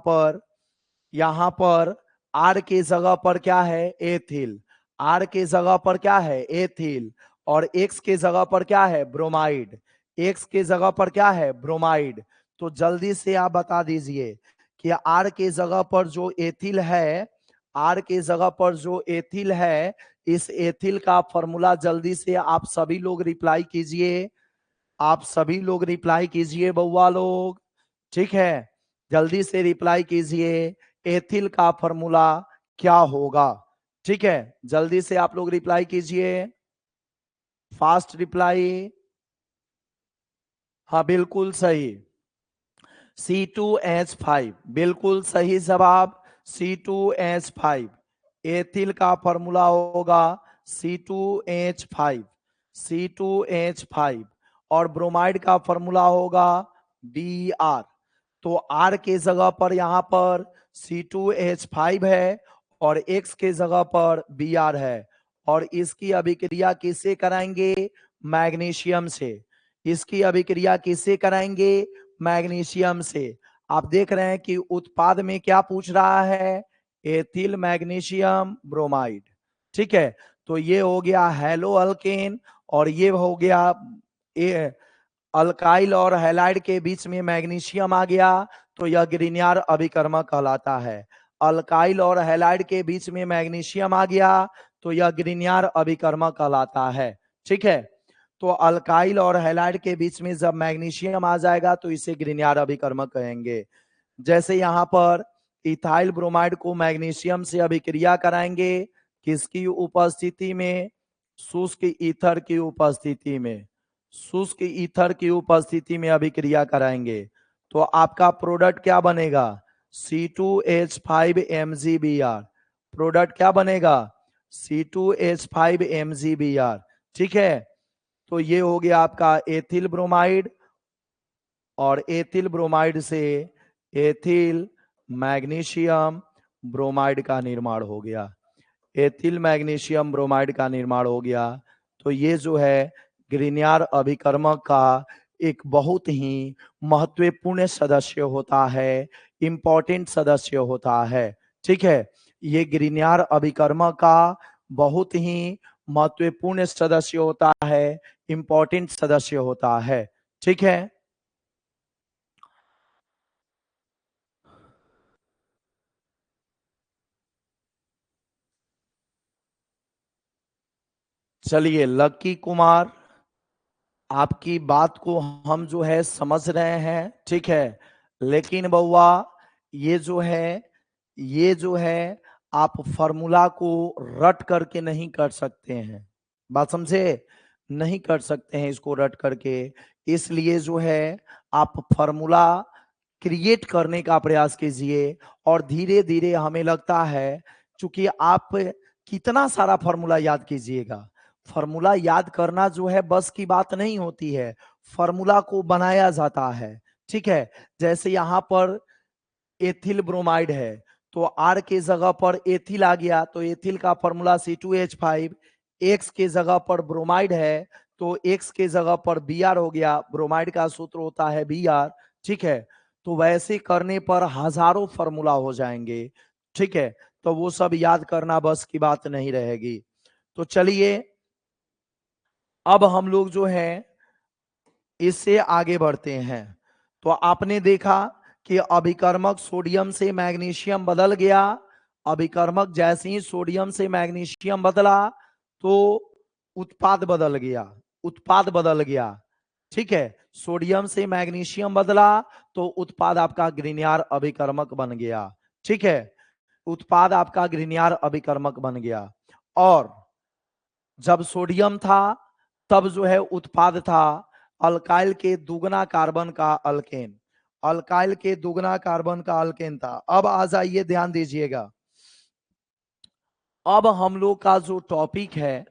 A: पर R के जगह पर क्या है, एथिल, R के जगह पर क्या है, एथिल, और X के जगह पर क्या है, ब्रोमाइड। एक्स के जगह पर क्या है, ब्रोमाइड। तो जल्दी से आप बता दीजिए कि आर के जगह पर जो एथिल है, आर के जगह पर जो एथिल है, इस एथिल का फॉर्मूला जल्दी से आप सभी लोग रिप्लाई कीजिए, आप सभी लोग रिप्लाई कीजिए बउआ लोग, ठीक है, जल्दी से रिप्लाई कीजिए, एथिल का फॉर्मूला क्या होगा, ठीक है, जल्दी से आप लोग रिप्लाई कीजिए, फास्ट रिप्लाई। हाँ बिल्कुल सही, C2H5 बिल्कुल सही जवाब, C2H5 एथिल का फॉर्मूला होगा C2H5, C2H5 और ब्रोमाइड का फॉर्मूला होगा Br। तो R के जगह पर यहां पर C2H5 है और X के जगह पर Br है, और इसकी अभिक्रिया किससे कराएंगे, मैग्नीशियम से, इसकी अभिक्रिया किससे कराएंगे, मैग्नीशियम से। आप देख रहे हैं कि उत्पाद में क्या पूछ रहा है, एथिल मैग्नीशियम ब्रोमाइड, ठीक है। तो ये हो गया हेलो अल्केन, और ये हो गया अल्काइल और हैलाइड के बीच में मैग्नीशियम आ गया, तो यह ग्रिनियर अभिकर्मक कहलाता है। अल्काइल और हैलाइड के बीच में मैग्नीशियम आ गया तो यह ग्रिनियर अभिकर्मक कहलाता है, ठीक है। तो अल्काइल और हैलाइड के बीच में जब मैग्नीशियम आ जाएगा तो इसे ग्रिनियर अभिकर्मक कहेंगे। जैसे यहाँ पर इथाइल ब्रोमाइड को मैग्नीशियम से अभिक्रिया कराएंगे, किसकी उपस्थिति में, शुष्क ईथर की उपस्थिति में, शुष्क ईथर की उपस्थिति में अभिक्रिया कराएंगे, तो आपका प्रोडक्ट क्या बनेगा, C2H5MgBr, प्रोडक्ट क्या बनेगा, C2H5MgBr, ठीक है। तो ये हो गया आपका एथिल ब्रोमाइड, और एथिल ब्रोमाइड से एथिल मैग्नीशियम ब्रोमाइड का निर्माण हो गया, एथिल मैग्नीशियम ब्रोमाइड का निर्माण हो गया। तो ये जो है ग्रिनियर अभिकर्मक का एक बहुत ही महत्वपूर्ण सदस्य होता है, इंपॉर्टेंट सदस्य होता है, ठीक है। ये ग्रिनियर अभिकर्मक का बहुत ही महत्वपूर्ण सदस्य होता है, इंपॉर्टेंट सदस्य होता है, ठीक है। चलिए लक्की कुमार, आपकी बात को हम जो है समझ रहे हैं, ठीक है, लेकिन बउआ ये जो है, ये जो है आप फॉर्मूला को रट करके नहीं कर सकते हैं, बात समझे, नहीं कर सकते हैं इसको रट करके, इसलिए जो है आप फॉर्मूला क्रिएट करने का प्रयास कीजिए, और धीरे धीरे हमें लगता है क्योंकि आप कितना सारा फॉर्मूला याद कीजिएगा, फॉर्मूला याद करना जो है बस की बात नहीं होती है, फॉर्मूला को बनाया जाता है, ठीक है। जैसे यहाँ पर एथिल ब्रोमाइड है, तो आर के जगह पर एथिल आ गया, तो एथिल का फॉर्मूला C2H5, एक्स के जगह पर ब्रोमाइड है तो एक्स के जगह पर Br हो गया, ब्रोमाइड का सूत्र होता है Br, ठीक है। तो वैसे करने पर हजारों फॉर्मूला हो जाएंगे, ठीक है, तो वो सब याद करना बस की बात नहीं रहेगी। तो चलिए अब हम लोग जो है इससे आगे बढ़ते हैं। तो आपने देखा कि अभिकर्मक सोडियम से मैग्नीशियम बदल गया, अभिकर्मक जैसे ही सोडियम से मैग्नीशियम बदला तो उत्पाद बदल गया, उत्पाद बदल गया, ठीक है। सोडियम से मैग्नीशियम बदला तो उत्पाद आपका ग्रिनियर अभिकर्मक बन गया, ठीक है, उत्पाद आपका ग्रिनियर अभिकर्मक बन गया। और जब सोडियम था तब जो है उत्पाद था अल्काइल के दुगना कार्बन का अल्केन, अल्काइल के दुगना कार्बन का अल्केन था। अब आ जाइए ध्यान दीजिएगा, अब हम लोग का जो टॉपिक है,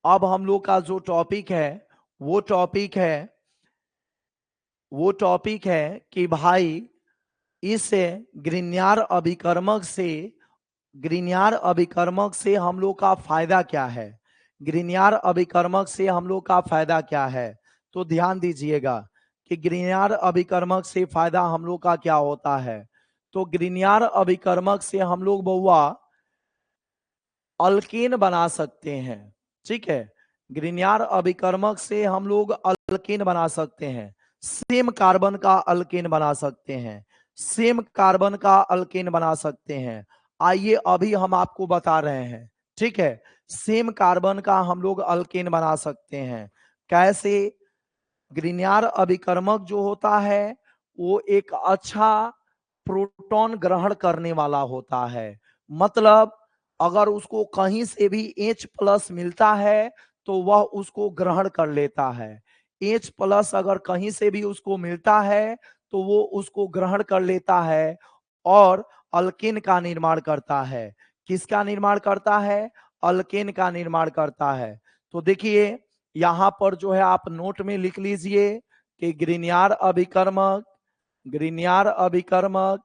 A: अब हम लोग का जो टॉपिक है वो टॉपिक है, वो टॉपिक है कि भाई इस ग्रिनियर अभिकर्मक से, ग्रिनियर अभिकर्मक से हम लोग का फायदा क्या है, ग्रिनियर अभिकर्मक से हम लोग का फायदा क्या है। तो ध्यान दीजिएगा कि ग्रिनियर अभिकर्मक से फायदा हम लोग का क्या होता है। तो ग्रिनियर अभिकर्मक से हम लोग बउआ अल्केन बना सकते हैं, ठीक है, ग्रिनियर अभिकर्मक से हम लोग अल्केन बना सकते हैं, सेम कार्बन का अल्केन बना सकते हैं, सेम कार्बन का अल्केन बना सकते हैं। आइए अभी हम आपको बता रहे हैं, ठीक है। सेम कार्बन का हम लोग अल्केन बना सकते हैं। कैसे? ग्रिग्नार्ड अभिकर्मक जो होता है वो एक अच्छा प्रोटॉन ग्रहण करने वाला होता है। मतलब अगर उसको कहीं से भी H+ मिलता है तो वह उसको ग्रहण कर लेता है। H+ अगर कहीं से भी उसको मिलता है तो वो उसको ग्रहण कर लेता है और अल्केन का निर्माण करता है। किसका निर्माण करता है? अल्केन का निर्माण करता है। तो देखिए यहां पर जो है आप नोट में लिख लीजिए कि ग्रिग्नार्ड अभिकर्मक, ग्रिग्नार्ड अभिकर्मक,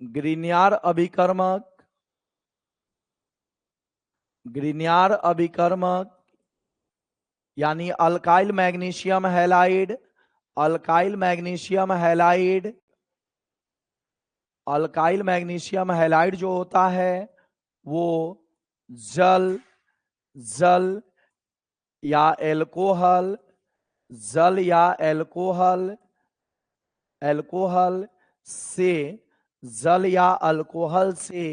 A: ग्रिग्नार्ड अभिकर्मक, ग्रिग्नार्ड अभिकर्मक यानी alkyl magnesium halide, alkyl magnesium halide, alkyl magnesium halide जो होता है वो जल, जल या एल्कोहल, जल या एल्कोहल, एल्कोहल से, जल या अल्कोहल से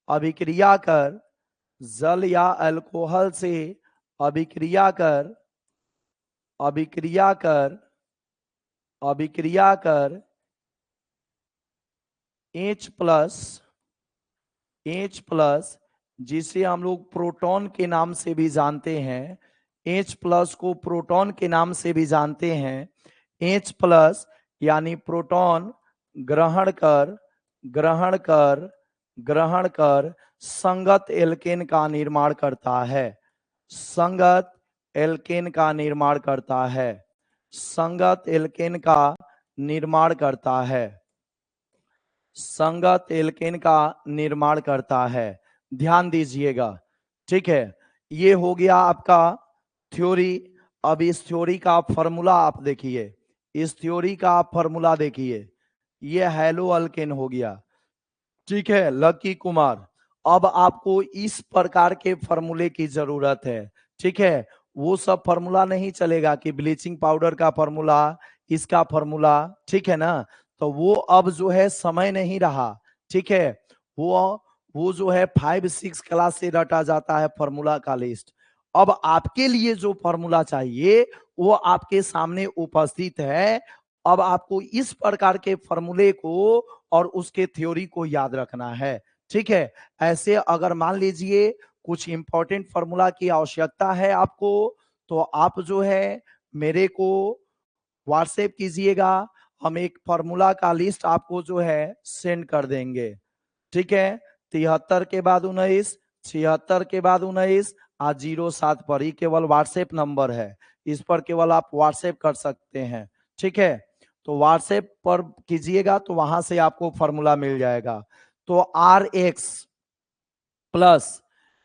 A: अभिक्रिया कर, जल या अल्कोहल से अभिक्रिया कर, अभिक्रिया कर, अभिक्रिया कर H+, H+, जिसे हम लोग प्रोटॉन के नाम से भी जानते हैं, H+ को प्रोटॉन के नाम से भी जानते हैं। H+ यानी प्रोटॉन ग्रहण कर, ग्रहण कर, ग्रहण कर संगत एल्केन का निर्माण करता है, संगत एल्केन का निर्माण करता है, संगत एल्केन का निर्माण करता है, संगत एल्केन का निर्माण करता है। ध्यान दीजिएगा, ठीक है। ये हो गया आपका थ्योरी। अब इस थ्योरी का फॉर्मूला आप देखिए, इस थ्योरी का आप फॉर्मूला देखिए, ये हेलो अल्केन हो गया, ठीक है लकी कुमार। अब आपको इस प्रकार के फॉर्मूले की जरूरत है, ठीक है। वो सब फॉर्मूला नहीं चलेगा कि ब्लीचिंग पाउडर का फॉर्मूला, इसका फॉर्मूला, ठीक है ना। तो वो अब जो है समय नहीं रहा, ठीक है। वो जो है 5-6 क्लास से रटा जाता है फॉर्मूला का लिस्ट। अब आपके लिए जो फॉर्मूला चाहिए वो आपके सामने उपस्थित है। अब आपको इस प्रकार के फॉर्मूले को और उसके थ्योरी को याद रखना है, ठीक है। ऐसे अगर मान लीजिए कुछ इंपॉर्टेंट फॉर्मूला की आवश्यकता है आपको, तो आप जो है मेरे को व्हाट्सएप कीजिएगा, हम एक फॉर्मूला का लिस्ट आपको जो है सेंड कर देंगे, ठीक है। 73 के बाद 19, 76 के बाद 19 आज 07 पर, ही केवल व्हाट्सएप नंबर है, इस पर केवल आप व्हाट्सएप कर सकते हैं, ठीक है। तो व्हाट्सएप पर कीजिएगा तो वहां से आपको फॉर्मूला मिल जाएगा। तो Rx+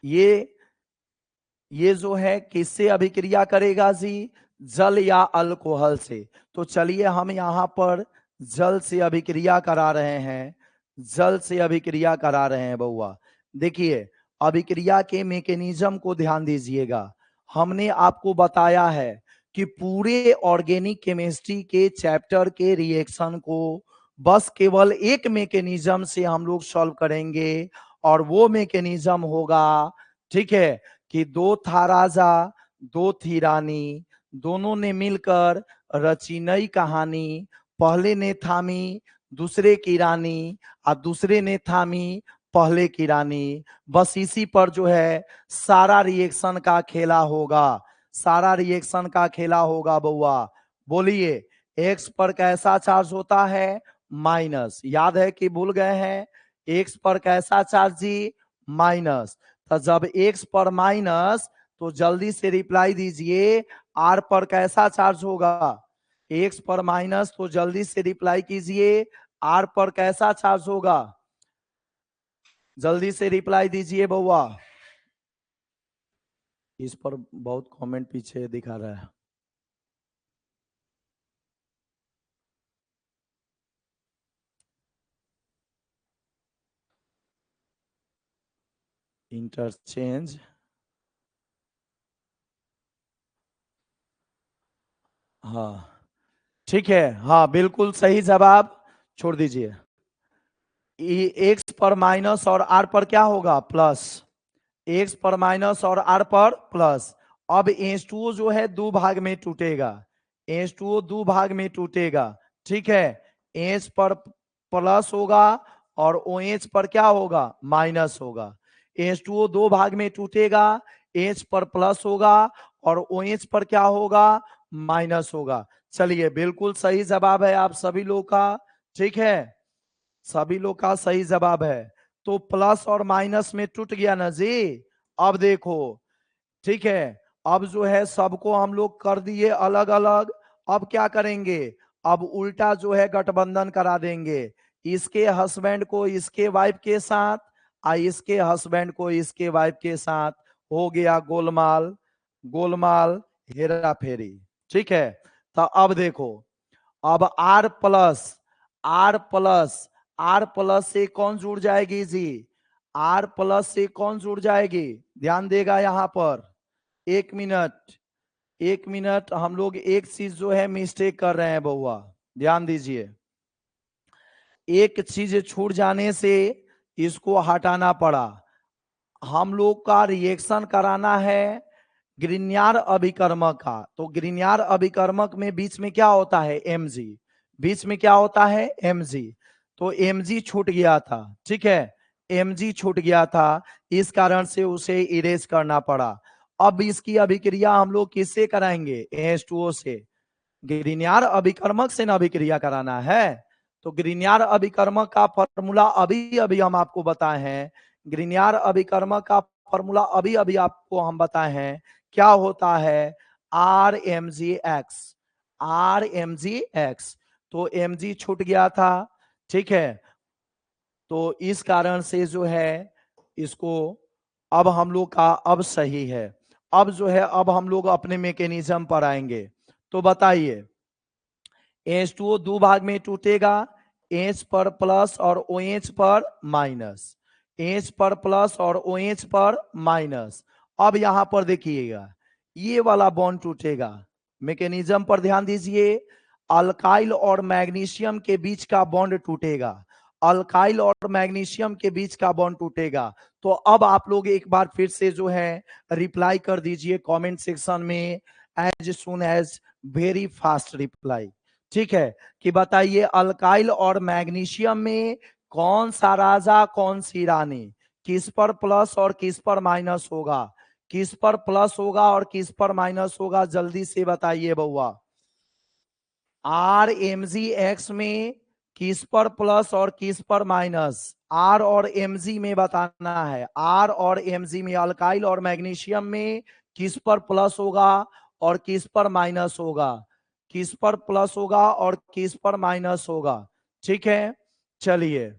A: ये जो है किससे अभिक्रिया करेगा जी? जल या अल्कोहल से। तो चलिए हम यहाँ पर जल से अभिक्रिया करा रहे हैं, जल से अभिक्रिया करा रहे हैं बउआ। देखिए अभिक्रिया के मैकेनिज्म को ध्यान दीजिएगा। हमने आपको बताया है कि पूरे ऑर्गेनिक केमिस्ट्री के चैप्टर के रिएक्शन को बस केवल एक मैकेनिज्म से हम लोग सॉल्व करेंगे, और वो मैकेनिज्म होगा, ठीक है, कि दो था राजा दो थी रानी, दोनों ने मिलकर रची नई कहानी, पहले ने थामी दूसरे की रानी और दूसरे ने थामी पहले की रानी। बस इसी पर जो है सारा रिएक्शन का खेला होगा, सारा रिएक्शन का खेला होगा बउआ। बोलिए एक्स पर कैसा चार्ज होता है? माइनस। याद है कि भूल गए हैं? एक्स पर कैसा चार्ज जी? माइनस। तो जब एक्स पर माइनस तो जल्दी से रिप्लाई दीजिए, आर पर कैसा चार्ज होगा? एक्स पर माइनस तो जल्दी से रिप्लाई कीजिए, आर पर कैसा चार्ज होगा? जल्दी से रिप्लाई दीजिए बउआ। इस पर बहुत कमेंट पीछे दिखा रहा है। इंटरचेंज हाँ ठीक है, हाँ बिल्कुल सही जवाब, छोड़ दीजिए। एक्स पर माइनस और आर पर क्या होगा, प्लस। एक्स पर माइनस और आर पर प्लस। अब H2O जो है दो भाग में टूटेगा, H2O दो भाग में टूटेगा, ठीक है। H पर प्लस होगा और OH पर क्या होगा, माइनस होगा। H2O दो भाग में टूटेगा, H पर प्लस होगा और OH पर क्या होगा, माइनस होगा। चलिए बिल्कुल सही जवाब है आप सभी लोग का, ठीक है, सभी लोग का सही जवाब है। तो प्लस और माइनस में टूट गया ना जी। अब देखो, ठीक है, अब जो है सबको हम लोग कर दिए अलग अलग। अब क्या करेंगे, अब उल्टा जो है गठबंधन करा देंगे, इसके हस्बैंड को इसके वाइफ के साथ और इसके हस्बैंड को इसके वाइफ के साथ। हो गया गोलमाल, गोलमाल हेरा फेरी, ठीक है। तो अब देखो, अब R plus, R plus, R plus से कौन जुड़ जाएगी जी, आर प्लस से कौन जुड़ जाएगी, ध्यान देगा यहां पर। एक मिनट, एक मिनट, हम लोग एक चीज जो है मिस्टेक कर रहे हैं बउआ, ध्यान दीजिए। एक चीज छूट जाने से इसको हटाना पड़ा। हम लोग का रिएक्शन कराना है ग्रिन्यार अभिकर्मक का। तो ग्रिन्यार अभिकर्मक में बीच में क्या होता है, Mg, बीच में क्या होता है, Mg। तो Mg छूट गया था, ठीक है, Mg छूट गया था, इस कारण से उसे इरेज करना पड़ा। अब इसकी अभिक्रिया हम लोग किससे कराएंगे, H2O से। ग्रिन्यार अभिकर्मक से ना अभिक्रिया कराना है। तो ग्रिन्यार अभिकर्मक का फॉर्मूला अभी अभी हम आपको बताए हैं, ग्रिन्यार अभिकर्मक का फॉर्मूला अभी अभी आपको हम बताए हैं, क्या होता है, R M G X, R M G X. तो एम जी छूट गया था, ठीक है। तो इस कारण से जो है इसको, अब हम लोग का अब सही है। अब जो है अब हम लोग अपने मैकेनिज्म पर आएंगे। तो बताइए, H2O दो भाग में टूटेगा, H पर प्लस और OH पर माइनस, H पर प्लस और OH पर माइनस। अब यहां पर देखिएगा, ये वाला बॉन्ड टूटेगा, मैकेनिज्म पर ध्यान दीजिए। अल्काइल और मैग्नीशियम के बीच का बॉन्ड टूटेगा, अल्काइल और मैग्नीशियम के बीच का बॉन्ड टूटेगा। तो अब आप लोग एक बार फिर से जो है रिप्लाई कर दीजिए कमेंट सेक्शन में, as soon as, very fast reply, ठीक है। कि बताइए अल्काइल और मैग्नीशियम में कौन सा राजा कौन सी रानी, किस पर प्लस और किस पर माइनस होगा, किस पर प्लस होगा और किस पर माइनस होगा, जल्दी से बताइए बउआ। आर एम जी एक्स में किस पर प्लस और किस पर माइनस, आर और एम जी में बताना है। आर और एम जी में, अल्काइल और मैग्नीशियम में किस पर प्लस होगा और किस पर माइनस होगा, किस पर प्लस होगा और किस पर माइनस होगा, ठीक है। चलिए,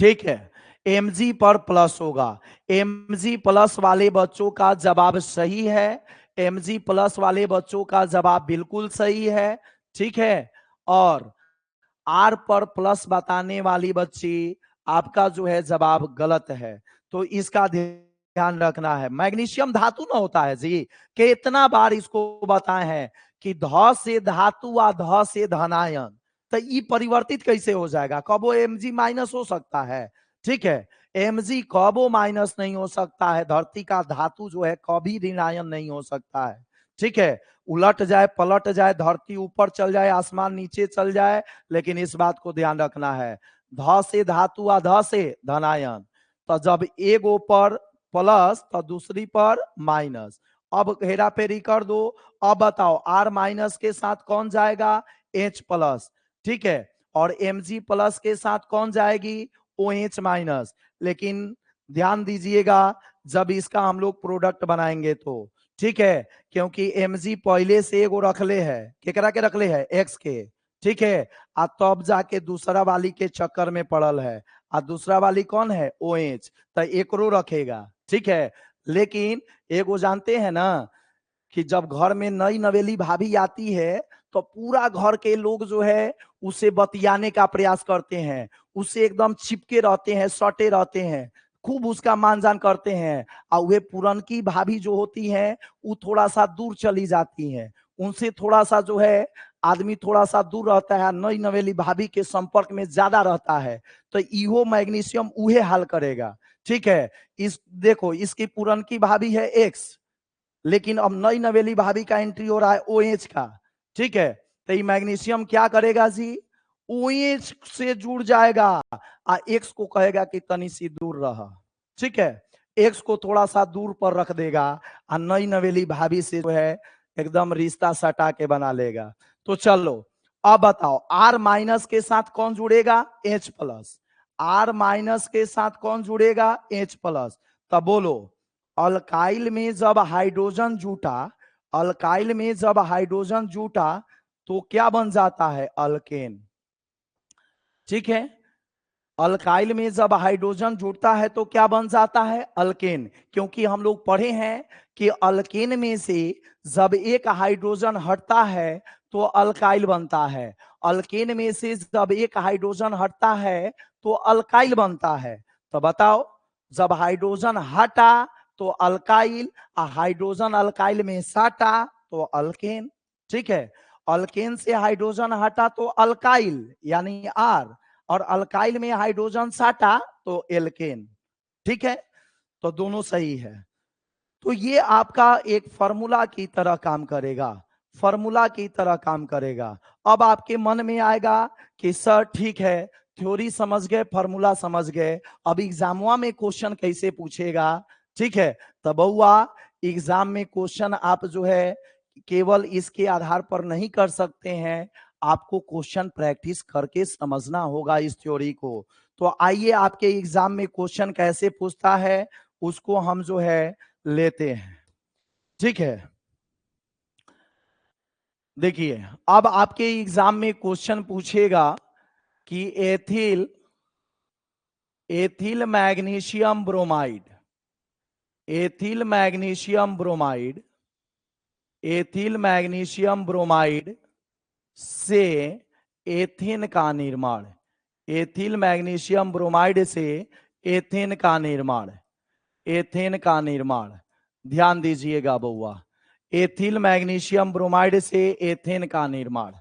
A: ठीक है। Mg पर प्लस होगा, Mg प्लस वाले बच्चों का जवाब सही है, Mg प्लस वाले बच्चों का जवाब बिल्कुल सही है, ठीक है। और आर पर प्लस बताने वाली बच्ची, आपका जो है जवाब गलत है। तो इसका ध्यान रखना है। मैग्नीशियम धातु ना होता है जी, कितना बार इसको बताए हैं कि ध से धातु व ध से धनायन। तो ये परिवर्तित कैसे हो जाएगा, कबो Mg माइनस हो सकता है, ठीक है। Mg कबो माइनस नहीं हो सकता है, धरती का धातु जो है कभी ऋणायन नहीं हो सकता है, ठीक है। उलट जाए पलट जाए, धरती ऊपर चल जाए आसमान नीचे चल जाए, लेकिन इस बात को ध्यान रखना है, ध से धातु आ ध से धनायन। तो जब एगो पर प्लस तो दूसरी पर माइनस। अब हेरा फेरी कर दो। अब बताओ आर माइनस के साथ कौन जाएगा, H प्लस, ठीक है। और Mg प्लस के साथ कौन जाएगी, OH माइनस। लेकिन ध्यान दीजिएगा, जब इसका हम लोग प्रोडक्ट बनाएंगे तो, ठीक है, क्योंकि Mg पहले से एगो रखले है, केकरा के रखले है, X के, ठीक है। आ तब जाके दूसरा वाली के चक्कर में पड़ल है, आ दूसरा वाली कौन है, OH, तो एकरो रखेगा, ठीक है। लेकिन एगो जानते हैं ना कि जब घर में नई नवेली भाभी आती है तो पूरा घर के लोग जो है उसे बतियाने का प्रयास करते हैं, उससे एकदम चिपके रहते हैं, सटे रहते हैं, खूब उसका मानजान करते हैं, और वे पुरनकी भाभी जो होती हैं वो थोड़ा सा दूर चली जाती हैं, उनसे थोड़ा सा जो है आदमी थोड़ा सा दूर रहता है, नई नवेली भाभी के संपर्क में ज्यादा रहता है, तो इहो मैग्नीशियम उहे हल करेगा। ठीक है, इस देखो इसकी पुरनकी भाभी है एक्स, लेकिन अब नई नवेली भाभी का एंट्री हो रहा है OH का। ठीक है, तो ये मैग्नीशियम क्या करेगा जी, OH से जुड़ जाएगा, एक्स को कहेगा कि तनी सी दूर रह। ठीक है, एक्स को थोड़ा सा दूर पर रख देगा, और नई नवेली भाभी से जो है एकदम रिश्ता सटा के बना लेगा। तो चलो अब बताओ, R माइनस के साथ कौन जुड़ेगा, H प्लस। R माइनस के साथ कौन जुड़ेगा, H प्लस। तब बोलो, अल्काइल में जब हाइड्रोजन जुटा, अल्काइल में जब हाइड्रोजन जुटा तो क्या बन जाता है, अल्केन। ठीक है, अल्काइल में जब हाइड्रोजन जुड़ता है तो क्या बन जाता है, अल्केन। क्योंकि हम लोग पढ़े हैं कि अल्केन में से जब एक हाइड्रोजन हटता है तो अल्काइल बनता है, अल्केन में से जब एक हाइड्रोजन हटता है तो अल्काइल बनता है। तो बताओ, जब हाइड्रोजन हटा तो अल्काइल, और हाइड्रोजन अल्काइल में साटा तो अल्केन। ठीक है, अल्केन से हाइड्रोजन हटा तो अल्काइल यानी आर, और अल्काइल में हाइड्रोजन साटा तो एल्केन। ठीक है, तो दोनों सही है। तो ये आपका एक फॉर्मूला की तरह काम करेगा, फॉर्मूला की तरह काम करेगा। अब आपके मन में आएगा कि सर ठीक है, थ्योरी समझ गए, फॉर्मूला समझ गए, अब एग्जामवा में क्वेश्चन कैसे पूछेगा। ठीक है, तो बउआ एग्जाम में क्वेश्चन आप जो है केवल इसके आधार पर नहीं कर सकते हैं, आपको क्वेश्चन प्रैक्टिस करके समझना होगा इस थ्योरी को। तो आइए आपके एग्जाम में क्वेश्चन कैसे पूछता है उसको हम जो है लेते हैं। ठीक है, देखिए अब आपके एग्जाम में क्वेश्चन पूछेगा कि ethyl, ethyl magnesium bromide, ethyl magnesium bromide, ethyl magnesium bromide से एथेन का निर्माण, एथिल मैग्नीशियम ब्रोमाइड से एथेन का निर्माण, एथेन का निर्माण। ध्यान दीजिएगा बउआ, एथिल मैग्नीशियम ब्रोमाइड से एथेन का निर्माण,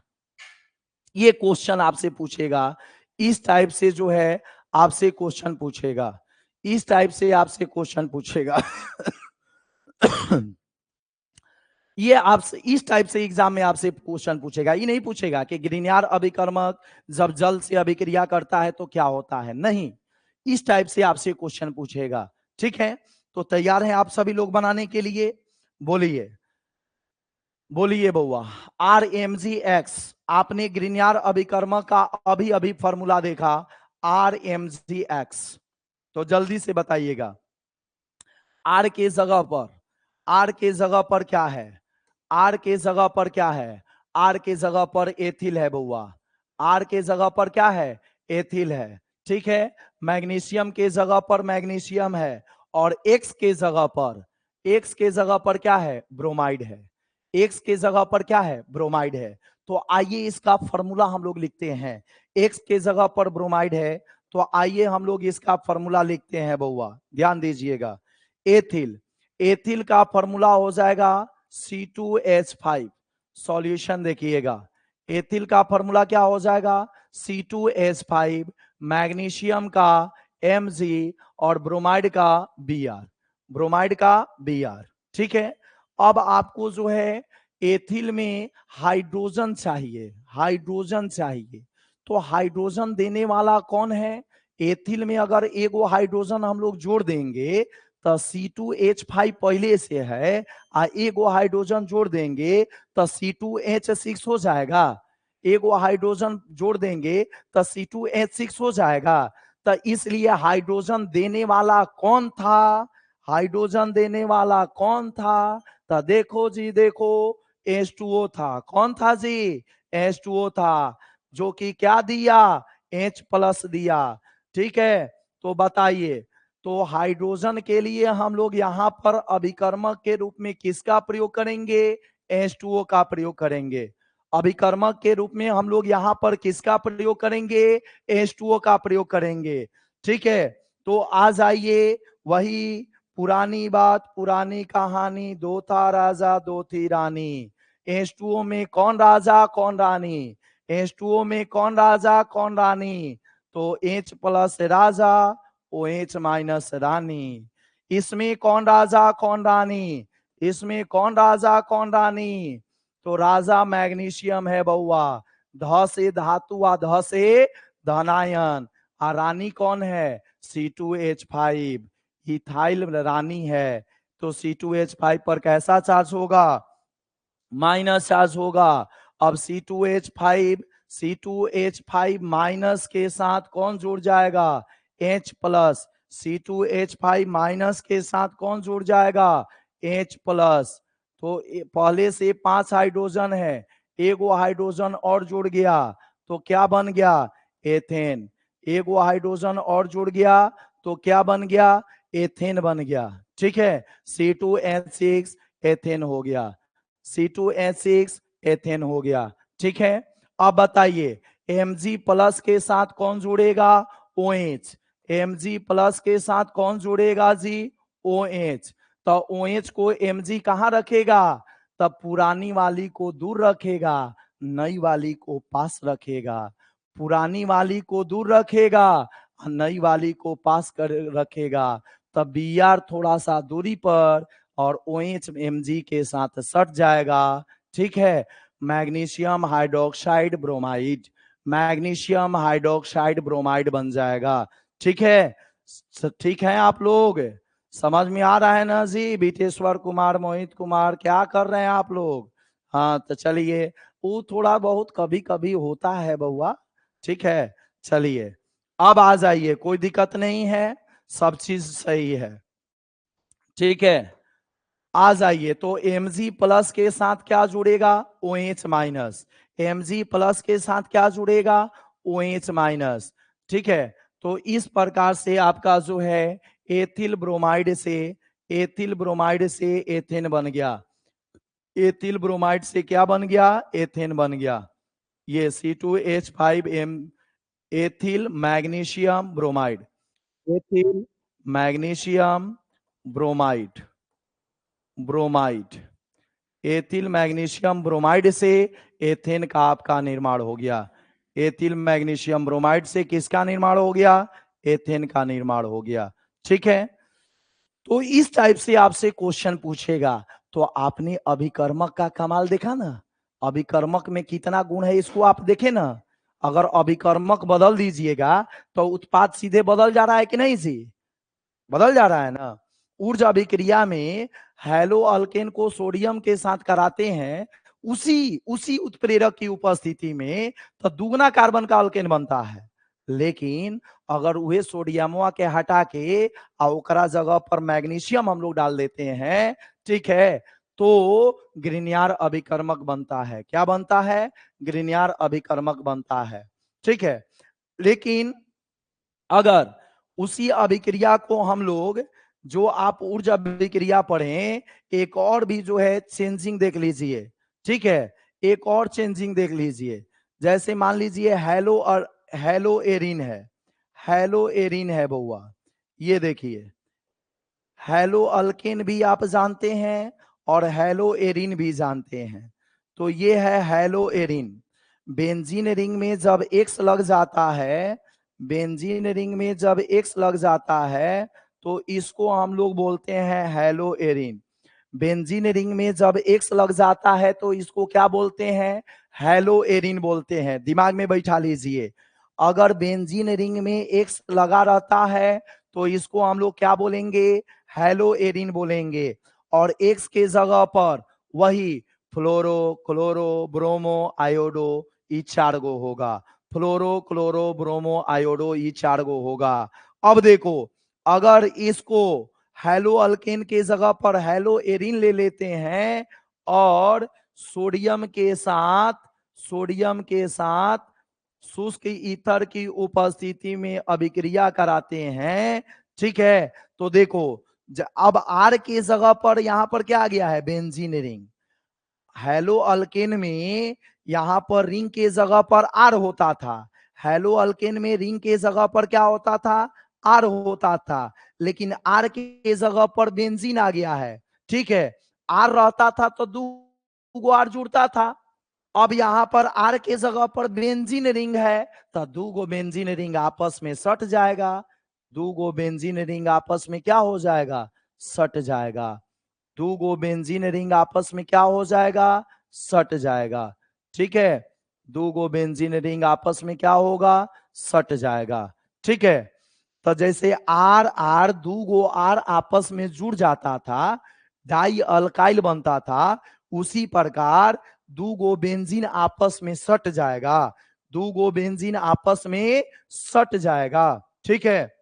A: ये क्वेश्चन आपसे पूछेगा। इस टाइप से जो है आपसे क्वेश्चन पूछेगा, इस टाइप से आपसे क्वेश्चन पूछेगा। ये आपसे इस टाइप से एग्जाम में आपसे क्वेश्चन पूछेगा। ये नहीं पूछेगा कि ग्रीनियर अभिकर्मक जब जल से अभिक्रिया करता है तो क्या होता है, नहीं, इस टाइप से आपसे क्वेश्चन पूछेगा। ठीक है, तो तैयार हैं आप सभी लोग बनाने के लिए, बोलिए बोलिए बउआ। RMgX, आपने ग्रीनियर अभिकर्मक का अभी अभी फॉर्मूला देखा, RMgX, तो जल्दी से बताइएगा। आर के जगह पर, आर के जगह पर क्या है, आर के जगह पर क्या है, आर के जगह पर एथिल है बउआ, आर के जगह पर क्या है, एथिल है। ठीक है, मैग्नीशियम के जगह पर मैग्नीशियम है, और एक्स के जगह पर, एक्स के जगह पर क्या है, ब्रोमाइड है, एक्स के जगह पर क्या है, ब्रोमाइड है। तो आइए इसका फॉर्मूला हम लोग लिखते हैं, एक्स के जगह पर ब्रोमाइड है, तो आइए हम लोग इसका फॉर्मूला लिखते हैं बउआ, ध्यान दीजिएगा। एथिल, एथिल का फॉर्मूला हो जाएगा C2H5, सॉल्यूशन देखिएगा, एथिल का फॉर्मूला क्या हो जाएगा, C2H5, मैग्नीशियम का Mg, और ब्रोमाइड का Br, ब्रोमाइड का Br। ठीक है, अब आपको जो है एथिल में हाइड्रोजन चाहिए, हाइड्रोजन चाहिए, तो हाइड्रोजन देने वाला कौन है, एथिल में अगर एगो हाइड्रोजन हम लोग जोड़ देंगे तो C2H5 पहले से है, एगो हाइड्रोजन जोड़ देंगे तो C2H6 हो जाएगा, एगो हाइड्रोजन जोड़ देंगे तो C2H6 हो जाएगा। तो इसलिए हाइड्रोजन देने वाला कौन था, हाइड्रोजन देने वाला कौन था, तो देखो जी देखो, H2O था, कौन था जी, H2O था, जो कि क्या दिया, H प्लस दिया। ठीक है, तो बताइए, तो हाइड्रोजन के लिए हम लोग यहां पर अभिकर्मक के रूप में किसका प्रयोग करेंगे, H2O का प्रयोग करेंगे। अभिकर्मक के रूप में हम लोग यहां पर किसका प्रयोग करेंगे, H2O का प्रयोग करेंगे। ठीक है, तो आ जाइए, वही पुरानी बात पुरानी कहानी, दो था राजा दो थी रानी। H2O में कौन राजा कौन रानी, H2O में कौन राजा कौन रानी, तो H प्लस राजा OH माइनस रानी। इसमें कौन राजा कौन रानी, इसमें कौन राजा कौन रानी, तो राजा मैग्नीशियम है बउआ, ध से धातु आ ध से धनायन, आ रानी कौन है C2H5, इथाइल रानी है। तो C2H5 पर कैसा चार्ज होगा, माइनस चार्ज होगा। अब C2H5 माइनस के साथ कौन जुड़ जाएगा, H प्लस, C2H5 माइनस के साथ कौन जुड़ जाएगा, H प्लस। तो पहले से 5 हाइड्रोजन है, एगो हाइड्रोजन और जुड़ गया, तो क्या बन गया, एथेन। एगो हाइड्रोजन और जुड़ गया तो क्या बन गया, एथेन बन गया। ठीक है, C2H6 एथेन हो गया, C2H6 एथेन हो गया। ठीक है, अब बताइए Mg प्लस के साथ कौन जुड़ेगा, OH। Mg प्लस के साथ कौन जुड़ेगा जी, OH। तो OH को Mg कहां रखेगा, तब पुरानी वाली को दूर रखेगा, नई वाली को पास रखेगा। पुरानी वाली को दूर रखेगा, नई वाली को पास कर रखेगा। तब Br थोड़ा सा दूरी पर और OH Mg के साथ सट जाएगा। ठीक है, magnesium hydroxide bromide, magnesium hydroxide bromide बन जाएगा। ठीक है, ठीक है, आप लोग समझ में आ रहा है ना जी। बीटेश्वर कुमार, मोहित कुमार, क्या कर रहे हैं आप लोग। हाँ तो चलिए, वो थोड़ा बहुत कभी कभी होता है बउआ। ठीक है, चलिए अब आ जाइए, कोई दिक्कत नहीं है, सब चीज सही है। ठीक है, आ जाइए, तो Mg प्लस के साथ क्या जुड़ेगा, OH माइनस। Mg प्लस के साथ क्या जुड़ेगा, OH माइनस। ठीक है, तो इस प्रकार से आपका जो है एथिल ब्रोमाइड से, एथिल ब्रोमाइड से एथेन बन गया, एथिल ब्रोमाइड से क्या बन गया, एथेन बन गया। ये C2H5M ethyl magnesium bromide, ethyl magnesium bromide, bromide, ethyl magnesium bromide से एथेन का आपका निर्माण हो गया। एथिल मैग्नीशियम ब्रोमाइड से किसका निर्माण हो गया, एथेन का निर्माण हो गया। ठीक है, तो इस टाइप से आपसे क्वेश्चन पूछेगा। तो आपने अभिकर्मक का कमाल देखा ना, अभिकर्मक में कितना गुण है इसको आप देखें ना। अगर अभिकर्मक बदल दीजिएगा तो उत्पाद सीधे बदल जा रहा है कि नहीं जी, बदल जा रहा है ना। ऊर्जा अभिक्रिया में हेलो अल्केन को सोडियम के साथ कराते हैं, उसी उसी उत्प्रेरक की उपस्थिति में तो दुगना कार्बन का अल्केन बनता है। लेकिन अगर वह सोडियमवा के हटा के और ओकरा जगह पर मैग्नीशियम हम लोग डाल देते हैं, ठीक है, तो ग्रिनियार अभिकर्मक बनता है। क्या बनता है, ग्रिनियार अभिकर्मक बनता है। ठीक है, लेकिन अगर उसी अभिक्रिया को हम लोग, जो आप ऊर्जा अभिक्रिया पढ़ें, एक और भी जो है चेंजिंग देख लीजिए। ठीक है, एक और चेंजिंग देख लीजिए। जैसे मान लीजिए हेलो और हेलो एरिन है, हेलो एरिन है बउआ, ये देखिए हेलो अल्केन भी आप जानते हैं और हेलो एरिन भी जानते हैं। तो ये है हेलो एरिन। बेंजीन रिंग में जब एक्स लग जाता है, बेंजीन रिंग में जब एक्स लग जाता है तो इसको हम लोग बोलते हैं हेलो एरिन। बेंजीन रिंग में जब एक्स लग जाता है तो इसको क्या बोलते हैं, हेलो एरिन बोलते हैं। दिमाग में बैठा लीजिए, अगर बेंजीन रिंग में एक्स लगा रहता है तो इसको हम लोग क्या बोलेंगे, हेलो एरिन बोलेंगे। और एक्स के जगह पर वही फ्लोरो क्लोरो ब्रोमो आयोडो ई 4 गो होगा, फ्लोरो क्लोरो ब्रोमो आयोडो ई 4 गो होगा। अब देखो, अगर इसको हेलो अल्केन के जगह पर हेलो एरिन ले लेते हैं और सोडियम के साथ, सोडियम के साथ शुष्क ईथर की उपस्थिति में अभिक्रिया कराते हैं, ठीक है, तो देखो अब आर के जगह पर यहां पर क्या आ गया है, बेंजीन रिंग। हेलो अल्केन में यहां पर रिंग के जगह पर आर होता था, हेलो अल्केन में रिंग के जगह पर क्या होता था, आर होता था, लेकिन आर के जगह पर बेंजीन आ गया है। ठीक है, आर रहता था तो दो आर जुड़ता था। अब यहां पर आर के जगह पर बेंजीन रिंग है, तो दो गो बेंजीन रिंग आपस में सट जाएगा। दो गो बेंजीन रिंग आपस में क्या हो जाएगा? सट जाएगा। दो गो बेंजीन रिंग आपस में क्या हो जाएगा? सट जाएगा। ठीक है, दो गो बेंजीन रिंग आपस में क्या होगा? सट जाएगा। ठीक है, तो जैसे आर आर दो गो आर आपस में जुड़ जाता था, डाई अल्काइल बनता था, उसी प्रकार दो गो बेंजीन आपस में सट जाएगा। दो गो बेंजीन आपस में सट जाएगा। ठीक है,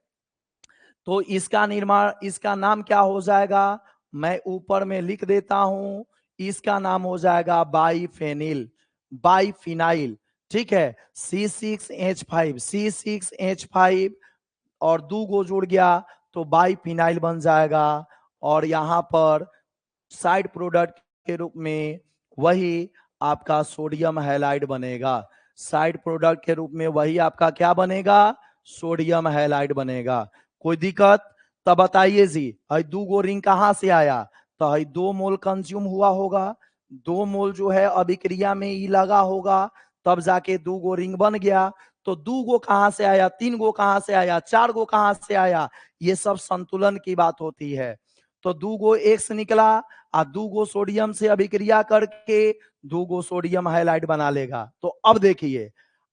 A: तो इसका निर्माण, इसका नाम क्या हो जाएगा? मैं ऊपर में लिख देता हूं, इसका नाम हो जाएगा बाईफेनिल, बाईफिनाइल। ठीक है, C6H5, C6H5 और दो गो जुड़ गया तो बाईफिनाइल बन जाएगा। और यहां पर साइड प्रोडक्ट के रूप में वही आपका सोडियम हैलाइड बनेगा। साइड प्रोडक्ट के रूप में वही आपका क्या बनेगा? सोडियम हैलाइड बनेगा। कोई दिक्कत? तब बताइए जी, हई दो गो रिंग कहां से आया? तो हई 2 मोल कंज्यूम हुआ होगा, 2 मोल जो है अभिक्रिया में ही लगा होगा, तब जाके दो गो रिंग बन गया। तो दो गो कहां से आया? 3 गो कहां से आया? 4 गो कहां से आया? ये सब संतुलन की बात होती है। तो दो गो एक्स निकला, आ दो गो सोडियम से अभिक्रिया करके दो गो सोडियम हाइलाइट बना लेगा। तो अब देखिए,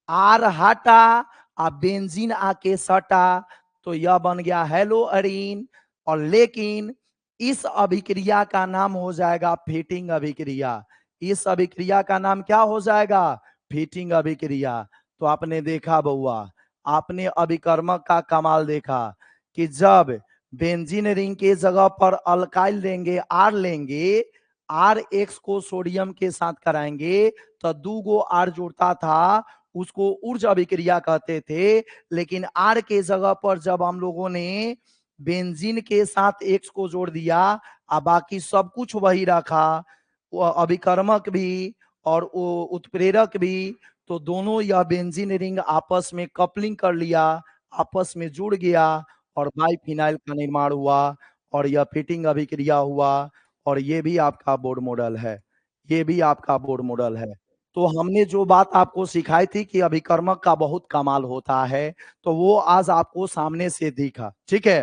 A: आर हटा आ बेंजीन आके सटा, तो यह बन गया हेलोअरीन। और लेकिन इस अभिक्रिया का नाम हो जाएगा फीटिंग अभिक्रिया। इस अभिक्रिया का नाम क्या हो जाएगा? फीटिंग अभिक्रिया। तो आपने देखा बउआ, आपने अभिकर्मक का कमाल देखा कि जब बेंजीन रिंग के जगह पर अल्काइल लेंगे, आर लेंगे, आर एक्स को सोडियम के साथ कराएंगे, तो दो गो आर जुड़ता था, उसको ऊर्ज अभिक्रिया कहते थे। लेकिन आर के जगह पर जब हम लोगों ने बेंजीन के साथ एक्स को जोड़ दिया, बाकी सब कुछ वही रखा, वो अभिकर्मक भी और वो उत्प्रेरक भी, तो दोनों यह बेंजीन रिंग आपस में कपलिंग कर लिया, आपस में जुड़ गया और बाईफिनाइल का निर्माण हुआ। और यह फिटिंग अभिक्रिया हुआ। और ये भी आपका बोर्ड मॉडल है, ये भी आपका बोर्ड मॉडल है। तो हमने जो बात आपको सिखाई थी कि अभिकर्मक का बहुत कमाल होता है, तो वो आज आपको सामने से दिखा। ठीक है,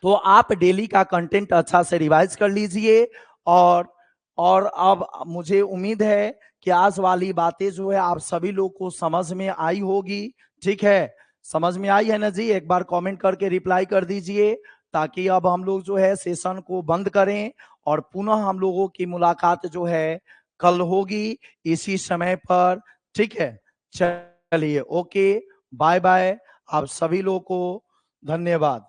A: तो आप डेली का कंटेंट अच्छा से रिवाइज कर लीजिए। और अब मुझे उम्मीद है कि आज वाली बातें जो है आप सभी लोग को समझ में आई होगी। ठीक है, समझ में आई है ना जी? एक बार कमेंट करके रिप्लाई कर दीजिए, ताकि अब हम लोग जो है सेशन को बंद करें और पुनः हम लोगों की मुलाकात जो है कल होगी इसी समय पर। ठीक है, चलिए, ओके, बाय बाय। आप सभी लोग को धन्यवाद।